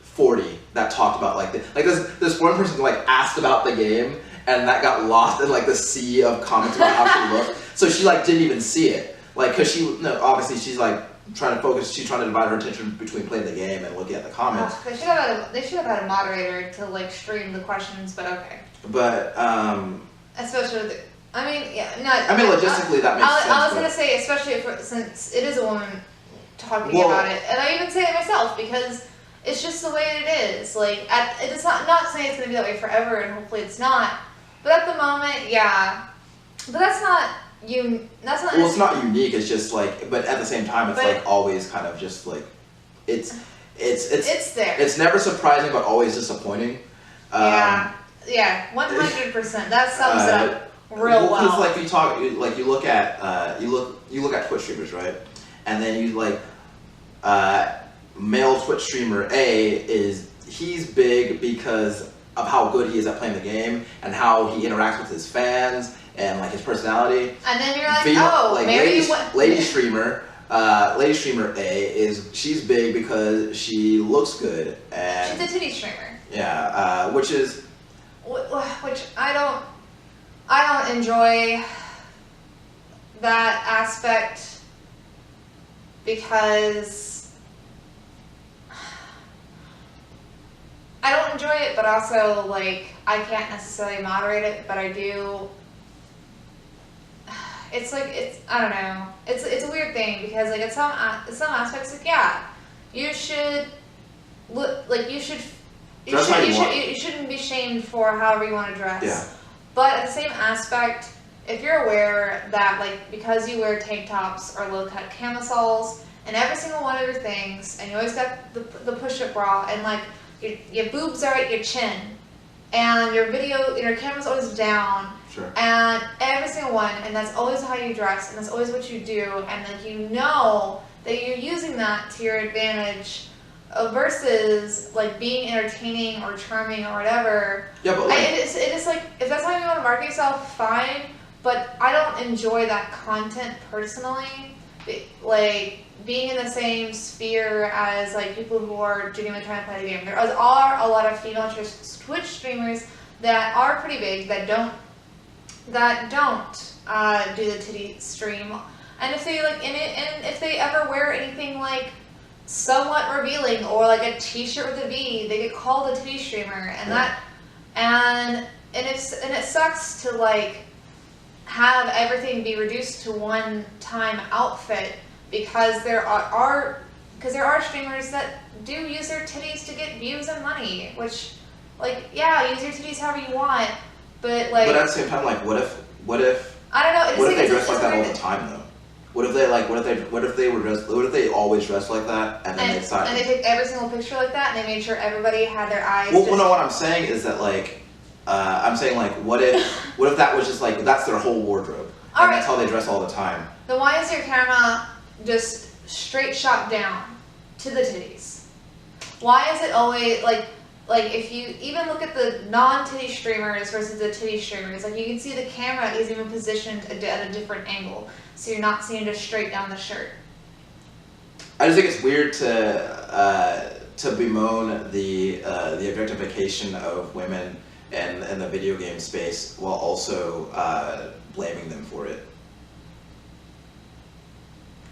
40 that talked about like this one person like asked about the game, and that got lost in like the sea of comments about how she looked. So she like didn't even see it, like because obviously she's like. Trying to focus. She's trying to divide her attention between playing the game and looking at the comments. They should have had a moderator to like stream the questions, but okay. But especially with logistically that makes sense. I was gonna say, especially since it is a woman talking about it, and I even say it myself because it's just the way it is. Like it's not saying it's gonna be that way forever, and hopefully it's not. But at the moment, yeah. But that's not. Well, it's not unique. It's just like, but at the same time, it's like always kind of just like, it's there. It's never surprising, but always disappointing. Yeah, 100%. That sums it up real well. Because like you look at Twitch streamers, right? And then you like, male Twitch streamer A he's big because of how good he is at playing the game and how he interacts with his fans. And like his personality. And then you're like, lady streamer A she's big because she looks good and she's a titty streamer. Yeah, which I don't enjoy that aspect because enjoy it, but also like I can't necessarily moderate it, but I do. It's like I don't know. It's a weird thing because like at some aspects, like yeah, you should look like you shouldn't be shamed for however you want to dress. Yeah. But at the same aspect, if you're aware that like because you wear tank tops or low cut camisoles and every single one of your things, and you always got the push-up bra, and like your boobs are at your chin, and your camera's always down. Sure. And every single one, and that's always how you dress, and that's always what you do, and like you know that you're using that to your advantage, versus like being entertaining or charming or whatever. Yeah, but like, it is like if that's how you want to market yourself, fine. But I don't enjoy that content personally. Like being in the same sphere as like people who are genuinely trying to play the game. There are a lot of female Twitch streamers that are pretty big that don't do the titty stream, and if they like and if they ever wear anything like somewhat revealing or like a t-shirt with a V, they get called a titty streamer, and it sucks to like have everything be reduced to one time outfit because there are streamers that do use their titties to get views and money, which like yeah, use your titties however you want. But like, but at the same time, like, what if I don't know. What if they dress like that all the time, though? What if they always dress like that, and then they picked every single picture like that, and they made sure everybody had their eyes. Well, no, what I'm saying is that like, what if that was just like that's their whole wardrobe, and that's how they dress all the time? Then why is your camera just straight shot down to the titties? Why is it always like if you even look at the non-titty streamers versus the titty streamers, like you can see the camera is even positioned at a different angle, so you're not seeing just straight down the shirt. I just think it's weird to bemoan the objectification of women in the video game space while also blaming them for it.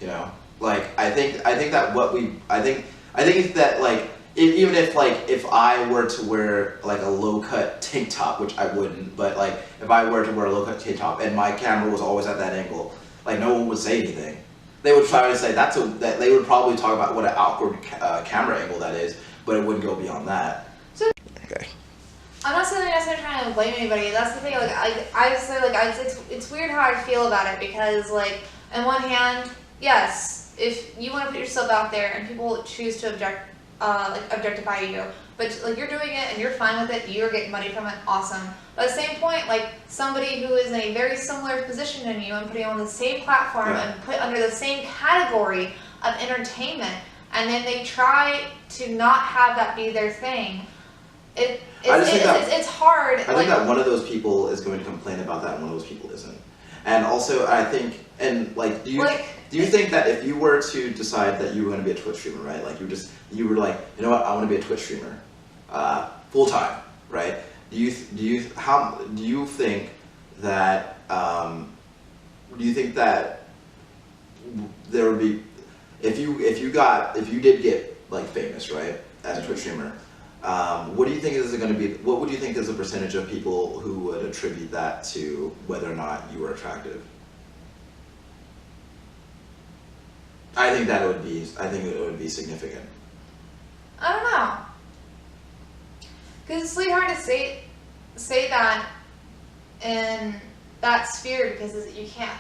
You know, like I think that like. Even if I were to wear like a low cut tank top, which I wouldn't, but like if I were to wear a low cut tank top and my camera was always at that angle, like no one would say anything. They would try to say that they would probably talk about what an awkward camera angle that is, but it wouldn't go beyond that. So okay. I'm not saying I'm trying to blame anybody. That's the thing. Like I just say like it's weird how I feel about it because like on one hand, yes, if you want to put yourself out there and people choose to objectify you, but like you're doing it and you're fine with it, you're getting money from it, awesome. But at the same point, like somebody who is in a very similar position than you and putting on the same platform and put under the same category of entertainment, and then they try to not have that be their thing. It's hard. I think that one of those people is going to complain about that and one of those people isn't. And also I think, and like, do you think that if you were to decide that you were going to be a Twitch streamer, right? Like you were like, you know what, I want to be a Twitch streamer, full time, right? Do you think that there would be, if you did get like famous, right, as a Twitch streamer, what do you think is going to be? What would you think is the percentage of people who would attribute that to whether or not you were attractive? I think it would be significant. I don't know, because it's really hard to say that in that sphere because you can't.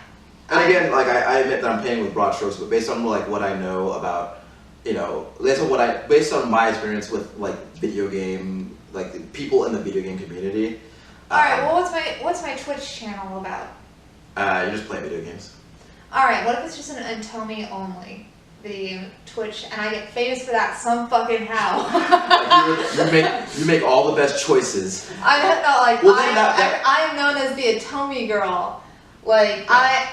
And again, like I admit that I'm painting with broad strokes, but based on like what I know about, you know, based on my experience with like video game, like people in the video game community. All right. Well, what's my Twitch channel about? You just play video games. Alright, what if it's just an Untomi only video game Twitch and I get famous for that some fucking how? Like you make all the best choices. I am known as the Atomi girl. Like I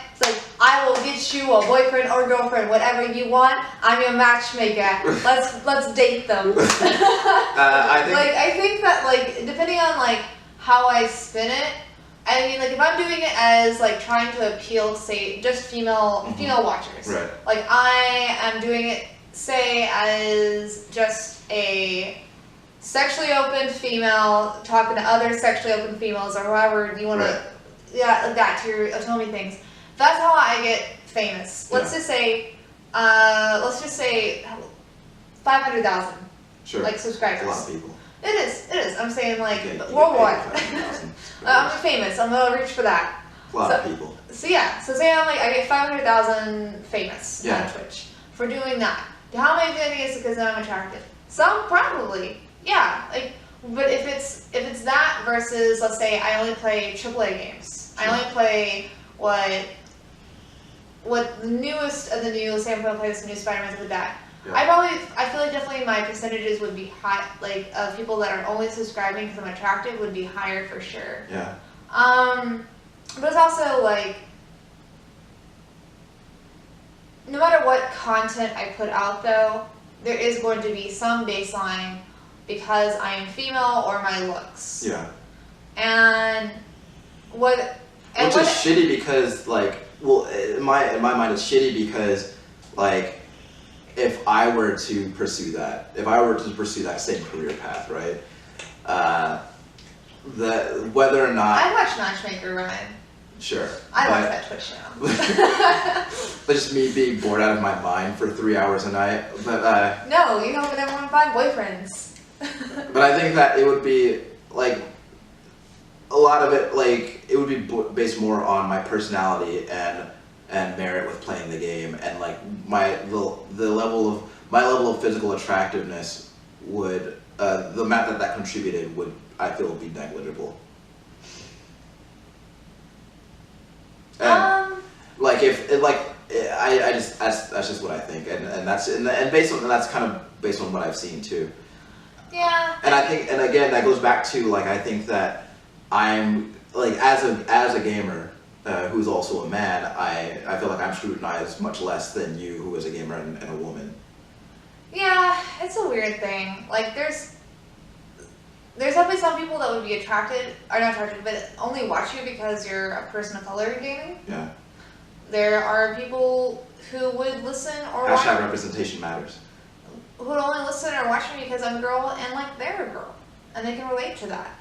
will get you a boyfriend or girlfriend, whatever you want. I'm your matchmaker. Let's date them. I think that like depending on like how I spin it. I mean, like, if I'm doing it as, like, trying to appeal, say, just female watchers. Right. Like, I am doing it, say, as just a sexually open female talking to other sexually open females or whoever you want to, like that to your autonomy things. That's how I get famous. Let's just say 500,000 like subscribers. That's a lot of people. It is. I'm saying like worldwide. I'm famous. I'm gonna reach for that. A lot of people. So yeah. So say I get 500,000 famous on Twitch for doing that. How many think it's because I'm attractive? Some probably. Yeah. Like, but if it's that versus, let's say I only play AAA games. I only play what the newest of the new. Say I'm gonna play this new Spider-Man with that. Yeah. I feel like definitely my percentages would be high, like of people that are only subscribing because I'm attractive would be higher for sure. Yeah. But it's also like, no matter what content I put out though, there is going to be some baseline because I am female or my looks. Yeah. And which is shitty because like, well, in my mind it's shitty because like, if I were to pursue that same career path, right? Whether or not I watch Matchmaker, Ryan. Sure. I watch that Twitch channel. But just me being bored out of my mind for 3 hours a night. But no, you don't ever want to find boyfriends. But I think that it would be like a lot of it, like it would be based more on my personality and merit with playing the game, and like my level of physical attractiveness would the amount that contributed would, I feel, would be negligible. And like that's just what I think, and that's kind of based on what I've seen too. Yeah. And I think, and again, that goes back to like I think that I'm like as a gamer. Who's also a man, I feel like I'm scrutinized much less than you, who is a gamer and a woman. Yeah, it's a weird thing. Like, there's definitely some people that would be not attracted, but only watch you because you're a person of color in gaming. Yeah. There are people who would listen or watch. Hashtag representation matters. Who would only listen or watch me because I'm a girl and like they're a girl, and they can relate to that.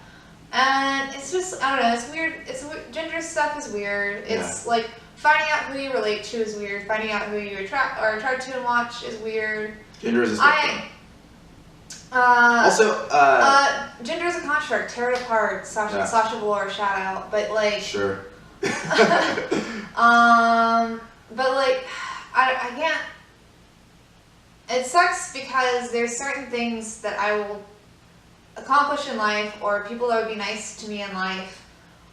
And it's just, I don't know, it's weird. Gender stuff is weird. It's like finding out who you relate to is weird. Finding out who you are attracted to and watch is weird. Gender is a spectrum. Gender is a construct. Tear it apart. Sasha Velour, shout out. But like. Sure. But like, I can't. It sucks because there's certain things that I will accomplish in life, or people that would be nice to me in life,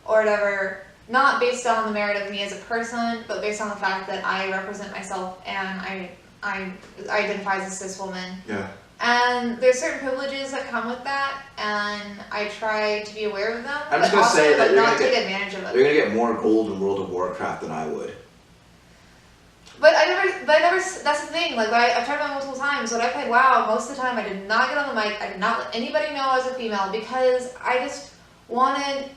or whatever, not based on the merit of me as a person, but based on the fact that I represent myself and I identify as a cis woman. Yeah. And there's certain privileges that come with that, and I try to be aware of them. I'm just gonna say that you're gonna take advantage of it. You're gonna get more gold in World of Warcraft than I would. But I never, that's the thing, like, I've tried that multiple times. When I played WoW, most of the time I did not get on the mic, I did not let anybody know I was a female, because I just wanted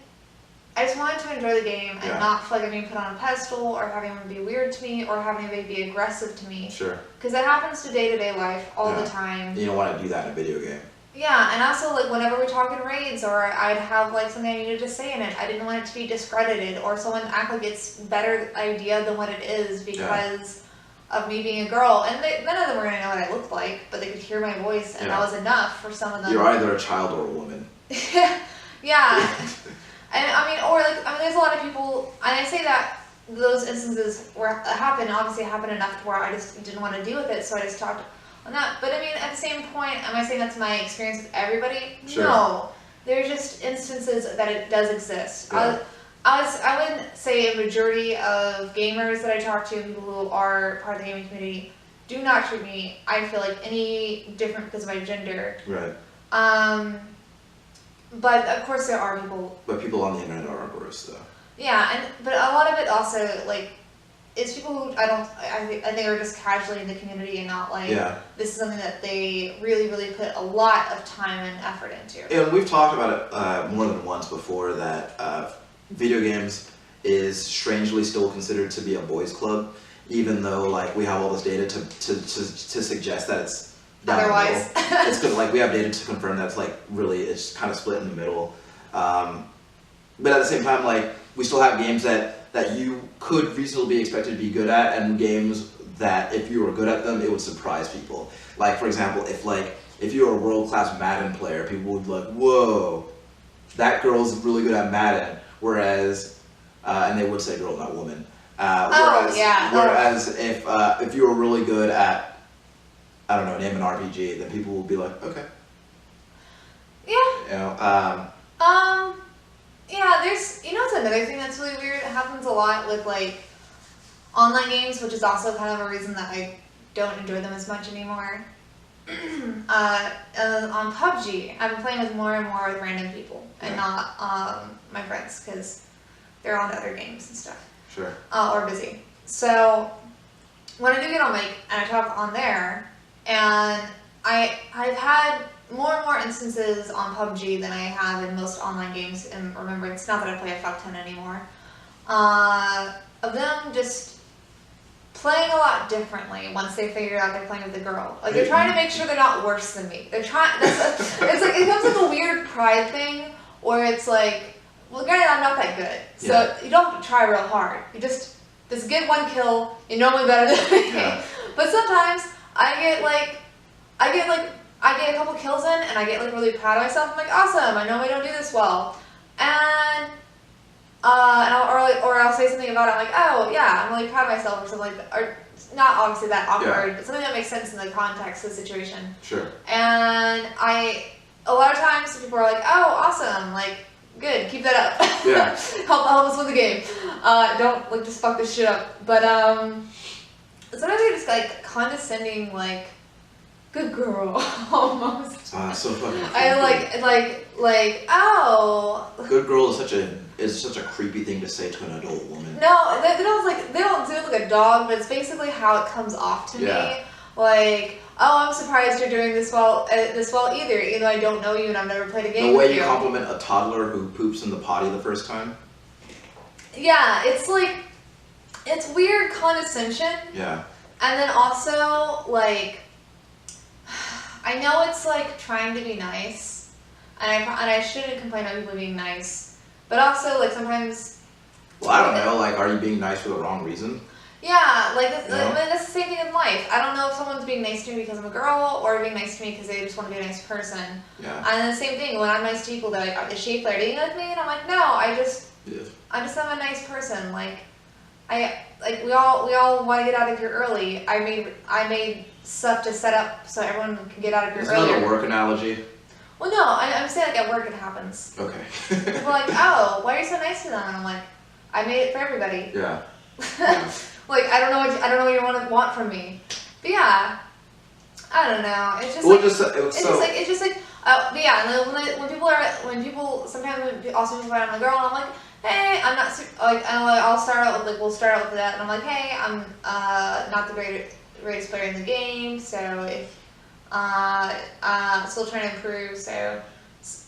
to enjoy the game and not feel like I'm being put on a pedestal, or having them be weird to me, or having them be aggressive to me. Sure. Because that happens to day-to-day life all the time. You don't want to do that in a video game. Yeah, and also, like, whenever we talk in raids, or I'd have, like, something I needed to say in it, I didn't want it to be discredited, or someone act like it's a better idea than what it is because of me being a girl. And none of them were going to know what I looked like, but they could hear my voice, and that was enough for some of them. You're either a child or a woman. Yeah. And, there's a lot of people, and I say that those instances obviously happen enough to where I just didn't want to deal with it, so I just talked on that. But I mean, at the same point, am I saying that's my experience with everybody? Sure. No. There's just instances that it does exist. Yeah. I wouldn't say a majority of gamers that I talk to, people who are part of the gaming community, do not treat me, I feel like, any different because of my gender. Right. But of course there are people. But people on the internet are gross, though. Yeah, but a lot of it also, like, is people who I think are just casually in the community and not like, this is something that they really, really put a lot of time and effort into. And we've talked about it more than once before, that video games is strangely still considered to be a boys' club, even though like we have all this data to suggest that it's down the otherwise. middle. It's because like we have data to confirm that's like really it's kind of split in the middle. But at the same time, like we still have games that you could reasonably be expected to be good at, and games that if you were good at them, it would surprise people. Like for example, if you were a world-class Madden player, people would be like, whoa, that girl's really Madden. Whereas, and they would say girl, not woman. Whereas if you were really good at, I don't know, name an RPG, then people would be like, okay. Yeah. You know, yeah, there's, you know, it's another thing that's really weird. It happens a lot with like online games, which is also kind of a reason that I don't enjoy them as much anymore. On PUBG, I've been playing with more and more with random people and not my friends because they're on other games and stuff. Sure. Or busy. So when I do get on mic and I talk on there, and I've had more and more instances on PUBG than I have in most online games. And remember, it's not that I play a fuck ton anymore. Of them just playing a lot differently once they figure out they're playing with a girl. Like they're trying to make sure they're not worse than me. They're trying. It's like it becomes like a weird pride thing where it's like, well, granted, I'm not that good, so you don't have to try real hard. You just get one kill. You know me better than me. Yeah. But sometimes I get a couple kills in, and I get like really proud of myself. I'm like, awesome! I know I don't do this well, and I'll say something about it. I'm like, oh yeah, I'm really proud of myself, or something like that. Or not obviously that awkward, but something that makes sense in the context of the situation. Sure. And a lot of times people are like, oh, awesome, like good, keep that up. Yeah. help us win the game. Don't like just fuck this shit up. But sometimes they're just like condescending, like. Good girl, almost. So fucking. I like oh. Good girl is such a creepy thing to say to an adult woman. No, they don't do it like a dog, but it's basically how it comes off to me. Like, oh, I'm surprised you're doing this well either, even though I don't know you and I've never played a game. The way with you compliment a toddler who poops in the potty the first time. Yeah, it's like it's weird condescension. Yeah. And then also like. I know it's like trying to be nice, and I shouldn't complain about people being nice, but also like sometimes. Well, I don't know. Like, are you being nice for the wrong reason? Yeah, like that's the same thing in life. I don't know if someone's being nice to me because I'm a girl, or being nice to me because they just want to be a nice person. Yeah. And the same thing when I'm nice to people, they're like, "Is she flirting with me?" And I'm like, "No, I just am a nice person." Like, we all want to get out of here early. I made stuff to set up so everyone can get out of here earlier. Another work analogy. Well, no, I'm saying like at work it happens. Okay. People are like, oh, why are you so nice to them? And I'm like, I made it for everybody. Yeah. Like I don't know what you want from me. But yeah, I don't know. It's just like. But yeah, and when people sometimes also people are on a girl, and I'm like, hey, I'm not like I'll start out with like we'll start out with that, and I'm like, hey, I'm not the greatest player in the game, so if I'm still trying to improve, so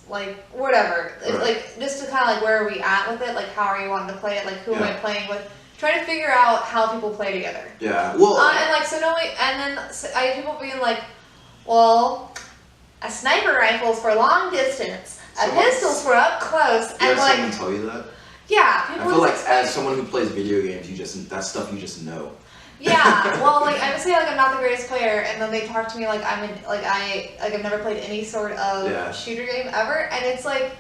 like whatever, right. Like just to kind of like where are we at with it, like how are you wanting to play it, like who am I playing with, trying to figure out how people play together. Yeah, well, and like so no, and then I have people being like, well, a sniper rifle's for long distance, a pistol's for up close, and like someone tell you that. Yeah, people I feel like as someone who plays video games, that's stuff you just know. Yeah, well, like I would say like I'm not the greatest player, and then they talk to me like I've never played any sort of shooter game ever, and it's like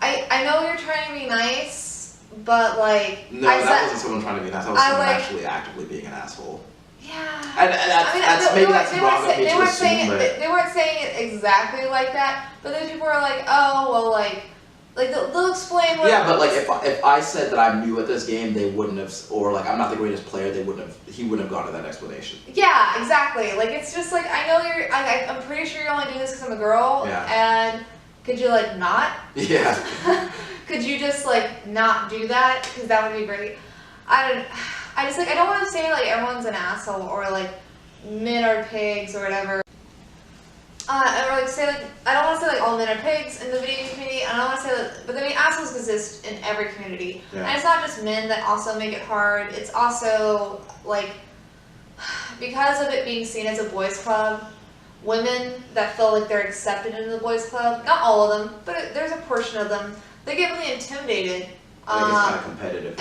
I know you're trying to be nice, but like no, that wasn't someone trying to be nice. That was someone actually actively being an asshole. Yeah, and that's wrong of me to assume, but they weren't saying it exactly like that, but then people were like, oh well, like they'll explain what. Yeah, but like if I said that I'm new at this game, they wouldn't have, or like I'm not the greatest player, he wouldn't have gone to that explanation. Yeah, exactly. Like it's just like I know I'm pretty sure you're only doing this because I'm a girl. Yeah. And could you like not? Yeah. Could you just like not do that? Because that would be great. I don't want to say like everyone's an asshole or like men are pigs or whatever. Or like say like I don't want to say like all men are pigs in the video game community. I don't want to say that, but I mean assholes exist in every community, and it's not just men that also make it hard. It's also like because of it being seen as a boys' club, women that feel like they're accepted into the boys club. Not all of them, but there's a portion of them. They get really intimidated. I think it's kind of competitive.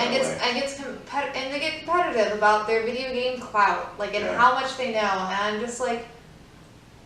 And they get competitive about their video game clout, like, and how much they know. And I'm just like,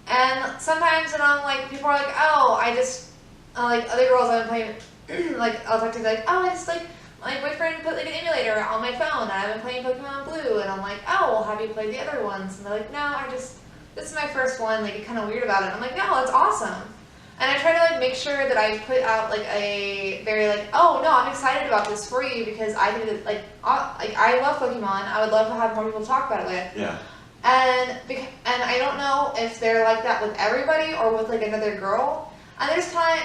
and sometimes when I'm like, people are like, oh, I just, like other girls I've been playing, like I'll talk to like, oh, I just like, my boyfriend put like an emulator on my phone and I've been playing Pokemon Blue, and I'm like, oh, well, have you played the other ones? And they're like, no, this is my first one, like, get kind of weird about it. I'm like, no, it's awesome. And I try to like make sure that I put out like a very like, oh no, I'm excited about this for you because I think that like I love Pokemon. I would love to have more people to talk about it with. Yeah. And I don't know if they're like that with everybody or with like another girl. And there's I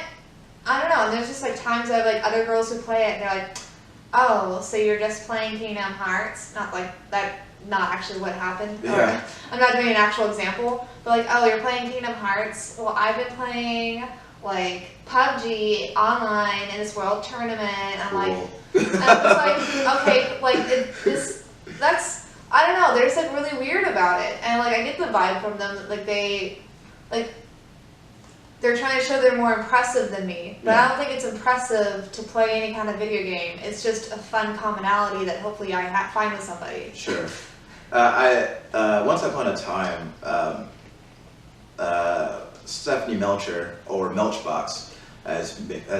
don't know. And there's just like times I have like other girls who play it and they're like, oh, so you're just playing Kingdom Hearts? Not like that. Not actually what happened. Yeah. I'm not doing an actual example, but like, oh, you're playing Kingdom Hearts. Well, I've been playing like PUBG online in this world tournament. I'm like, and it's like, okay, like that's I don't know. They're just like really weird about it, and like I get the vibe from them that like they're trying to show they're more impressive than me, but I don't think it's impressive to play any kind of video game. It's just a fun commonality that hopefully I find with somebody. Sure. Once upon a time, Stephanie Melcher, or Melchbox, as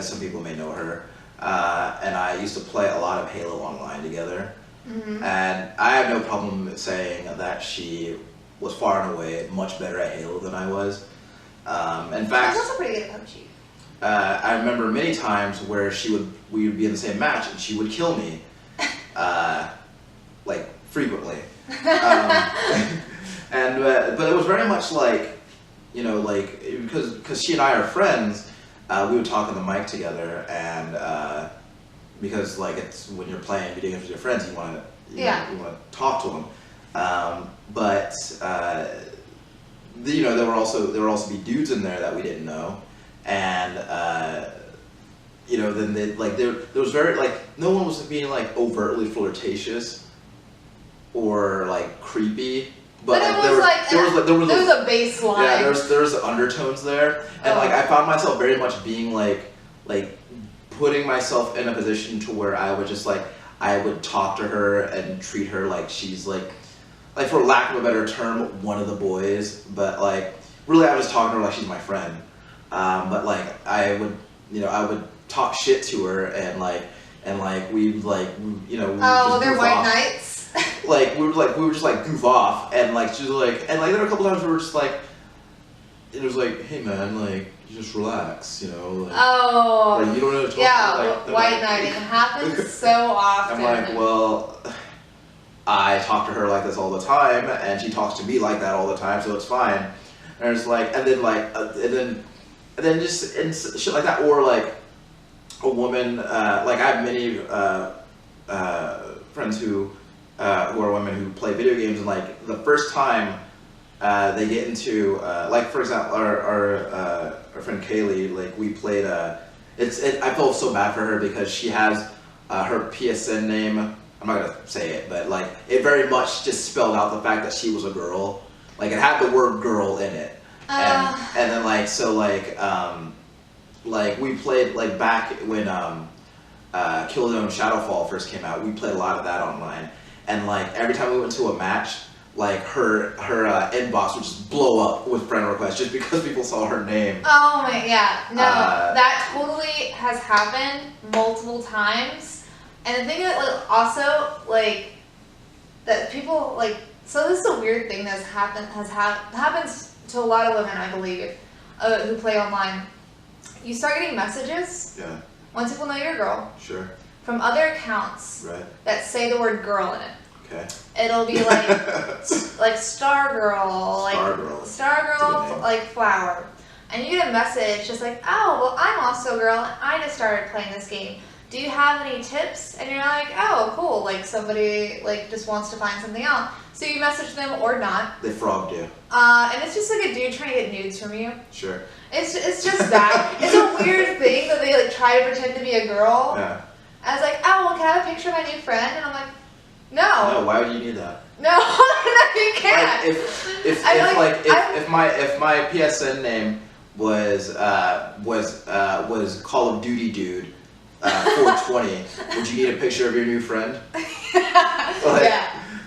some people may know her, and I used to play a lot of Halo Online together. Mm-hmm. And I have no problem saying that she was far and away much better at Halo than I was. In fact, I was also pretty good at PUBG. I remember many times where we would be in the same match and she would kill me, like frequently. But it was very much like, you know, like because she and I are friends, we would talk on the mic together, and because like it's when you're playing video games with your friends, you want to talk to them, but. You know, there would also be dudes in there that we didn't know, and you know, then there was very like no one was being like overtly flirtatious or like creepy, but there was a baseline. Yeah, there was undertones there, and like I found myself very much being like putting myself in a position to where I would just like I would talk to her and treat her like she's like for lack of a better term, one of the boys, but like really I was talking to her like she's my friend. But like I would talk shit to her and we like you know. Oh, they're white knights. Like we would just like goof off, and like she was like, and like there were a couple times where we were just like, it was like, hey man, like you just relax, you know. Like, oh. Like you don't know to talk. Yeah, like, white knight. It happens so often. I'm like, well. I talk to her like this all the time, and she talks to me like that all the time, so it's fine. And it's like, and then just and shit like that, or like a woman. Like I have many friends who are women who play video games, and like the first time they get into like for example, our friend Kaylee, like we played. I felt so bad for her because she has her PSN name. I'm not gonna say it, but like it very much just spelled out the fact that she was a girl. Like it had the word "girl" in it, and then like so like we played like back when Killzone Shadowfall first came out. We played a lot of that online, and like every time we went to a match, like her inbox would just blow up with friend requests just because people saw her name. Oh my that totally has happened multiple times. And the thing that like also like that people like so this is a weird thing that's happens to a lot of women, I believe, who play online. You start getting messages. Yeah. Once people know you're a girl. Sure. From other accounts. Right. That say the word "girl" in it. Okay. It'll be like like Stargirl, like Flower, and you get a message just like, oh well, I'm also a girl and I just started playing this game. Do you have any tips? And you're like, oh, cool, like somebody like just wants to find something out. So you message them or not. They frogged you. And it's just like a dude trying to get nudes from you. Sure. It's just that. It's a weird thing that they like try to pretend to be a girl. Yeah. I was like, oh, well, can I have a picture of my new friend? And I'm like, no. No, why would you need that? No, you Yeah. If my PSN name was Call of Duty Dude 420, would you need a picture of your new friend?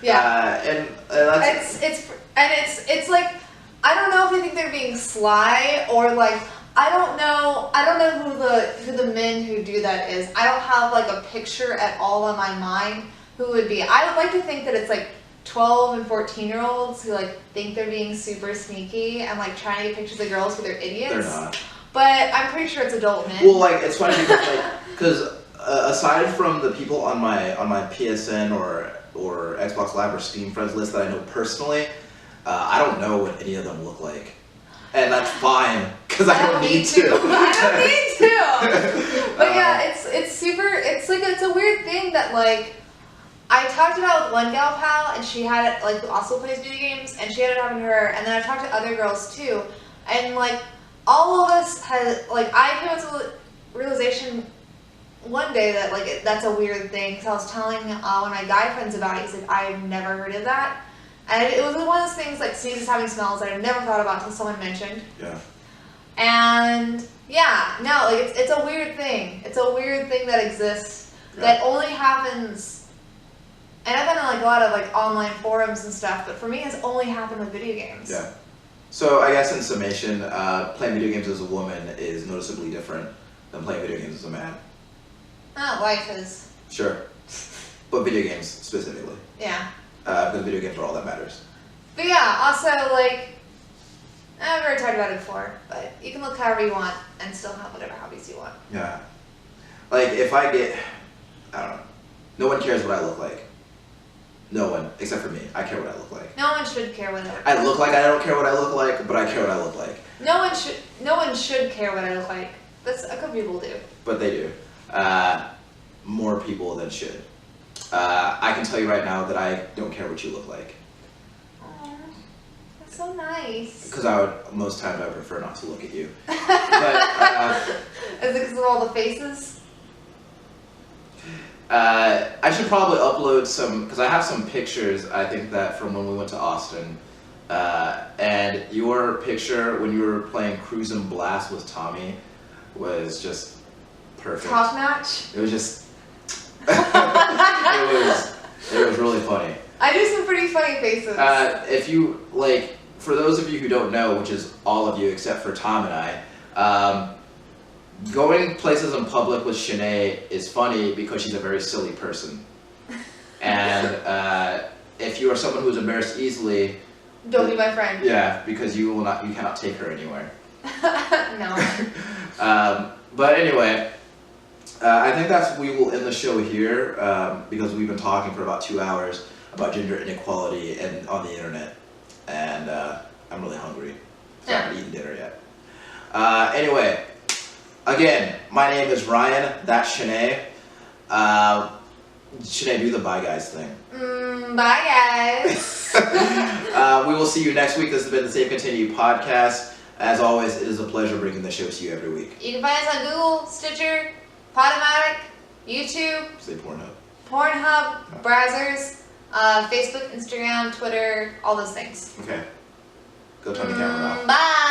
Yeah. And that's it's like, I don't know if they think they're being sly or like, I don't know who the men who do that is. I don't have like a picture at all in my mind who would be. I would like to think that it's like 12 and 14-year-olds who like think they're being super sneaky and like trying to get pictures of girls, but they're idiots. they're not. But I'm pretty sure it's adult men. Well, like it's funny because aside from the people on my PSN or Xbox Live or Steam friends list that I know personally, I don't know what any of them look like, and that's fine because I don't need to. I don't need to. But yeah, it's super. It's like it's a weird thing that like. I talked about with one gal pal, and she had it, like, who also plays video games, and she had it happen to her, and then I talked to other girls, too, and, like, all of us had, like, I came to the realization one day that, like, that's a weird thing, because I was telling one of my guy friends about it. He's like, I've never heard of that, and it was one of those things, like, sneezes having smells that I never thought about until someone mentioned. Yeah. And, yeah, no, like, it's a weird thing. It's a weird thing that exists that only happens... And I've been on like a lot of like online forums and stuff, but for me it's only happened with video games. Yeah. So I guess in summation, playing video games as a woman is noticeably different than playing video games as a man. Life is. Sure. But video games specifically. Yeah. Because video games are all that matters. But yeah, also like, I've already talked about it before, but you can look however you want and still have whatever hobbies you want. Yeah. Like if I don't know, no one cares what I look like. No one, except for me. I care what I look like. No one should care what I look like. I look like I don't care what I look like, but I care what I look like. No one should care what I look like. That's a couple people do. But they do. More people than should. I can tell you right now that I don't care what you look like. Aww, that's so nice. Because most times I would prefer not to look at you. But, is it because of all the faces? I should probably upload some, because I have some pictures, I think that from when we went to Austin. And your picture when you were playing Cruise and Blast with Tommy was just perfect. Top notch? It was just, it was really funny. I do some pretty funny faces. If you, like, for those of you who don't know, which is all of you except for Tom and I, going places in public with Shanae is funny because she's a very silly person. And if you are someone who is embarrassed easily, don't be my friend. Yeah, because you cannot take her anywhere. No. But anyway, I think we will end the show here because we've been talking for about 2 hours about gender inequality and on the internet, and I'm really hungry. So I haven't eaten dinner yet. Anyway. Again, my name is Ryan, that's Shanae. Shanae, do the bye guys thing. Bye guys. We will see you next week. This has been the Save Continue podcast. As always, it is a pleasure bringing the show to you every week. You can find us on Google, Stitcher, Podomatic, YouTube. Say Pornhub. Pornhub, browsers, Facebook, Instagram, Twitter, all those things. Okay. Go turn the camera off. Bye.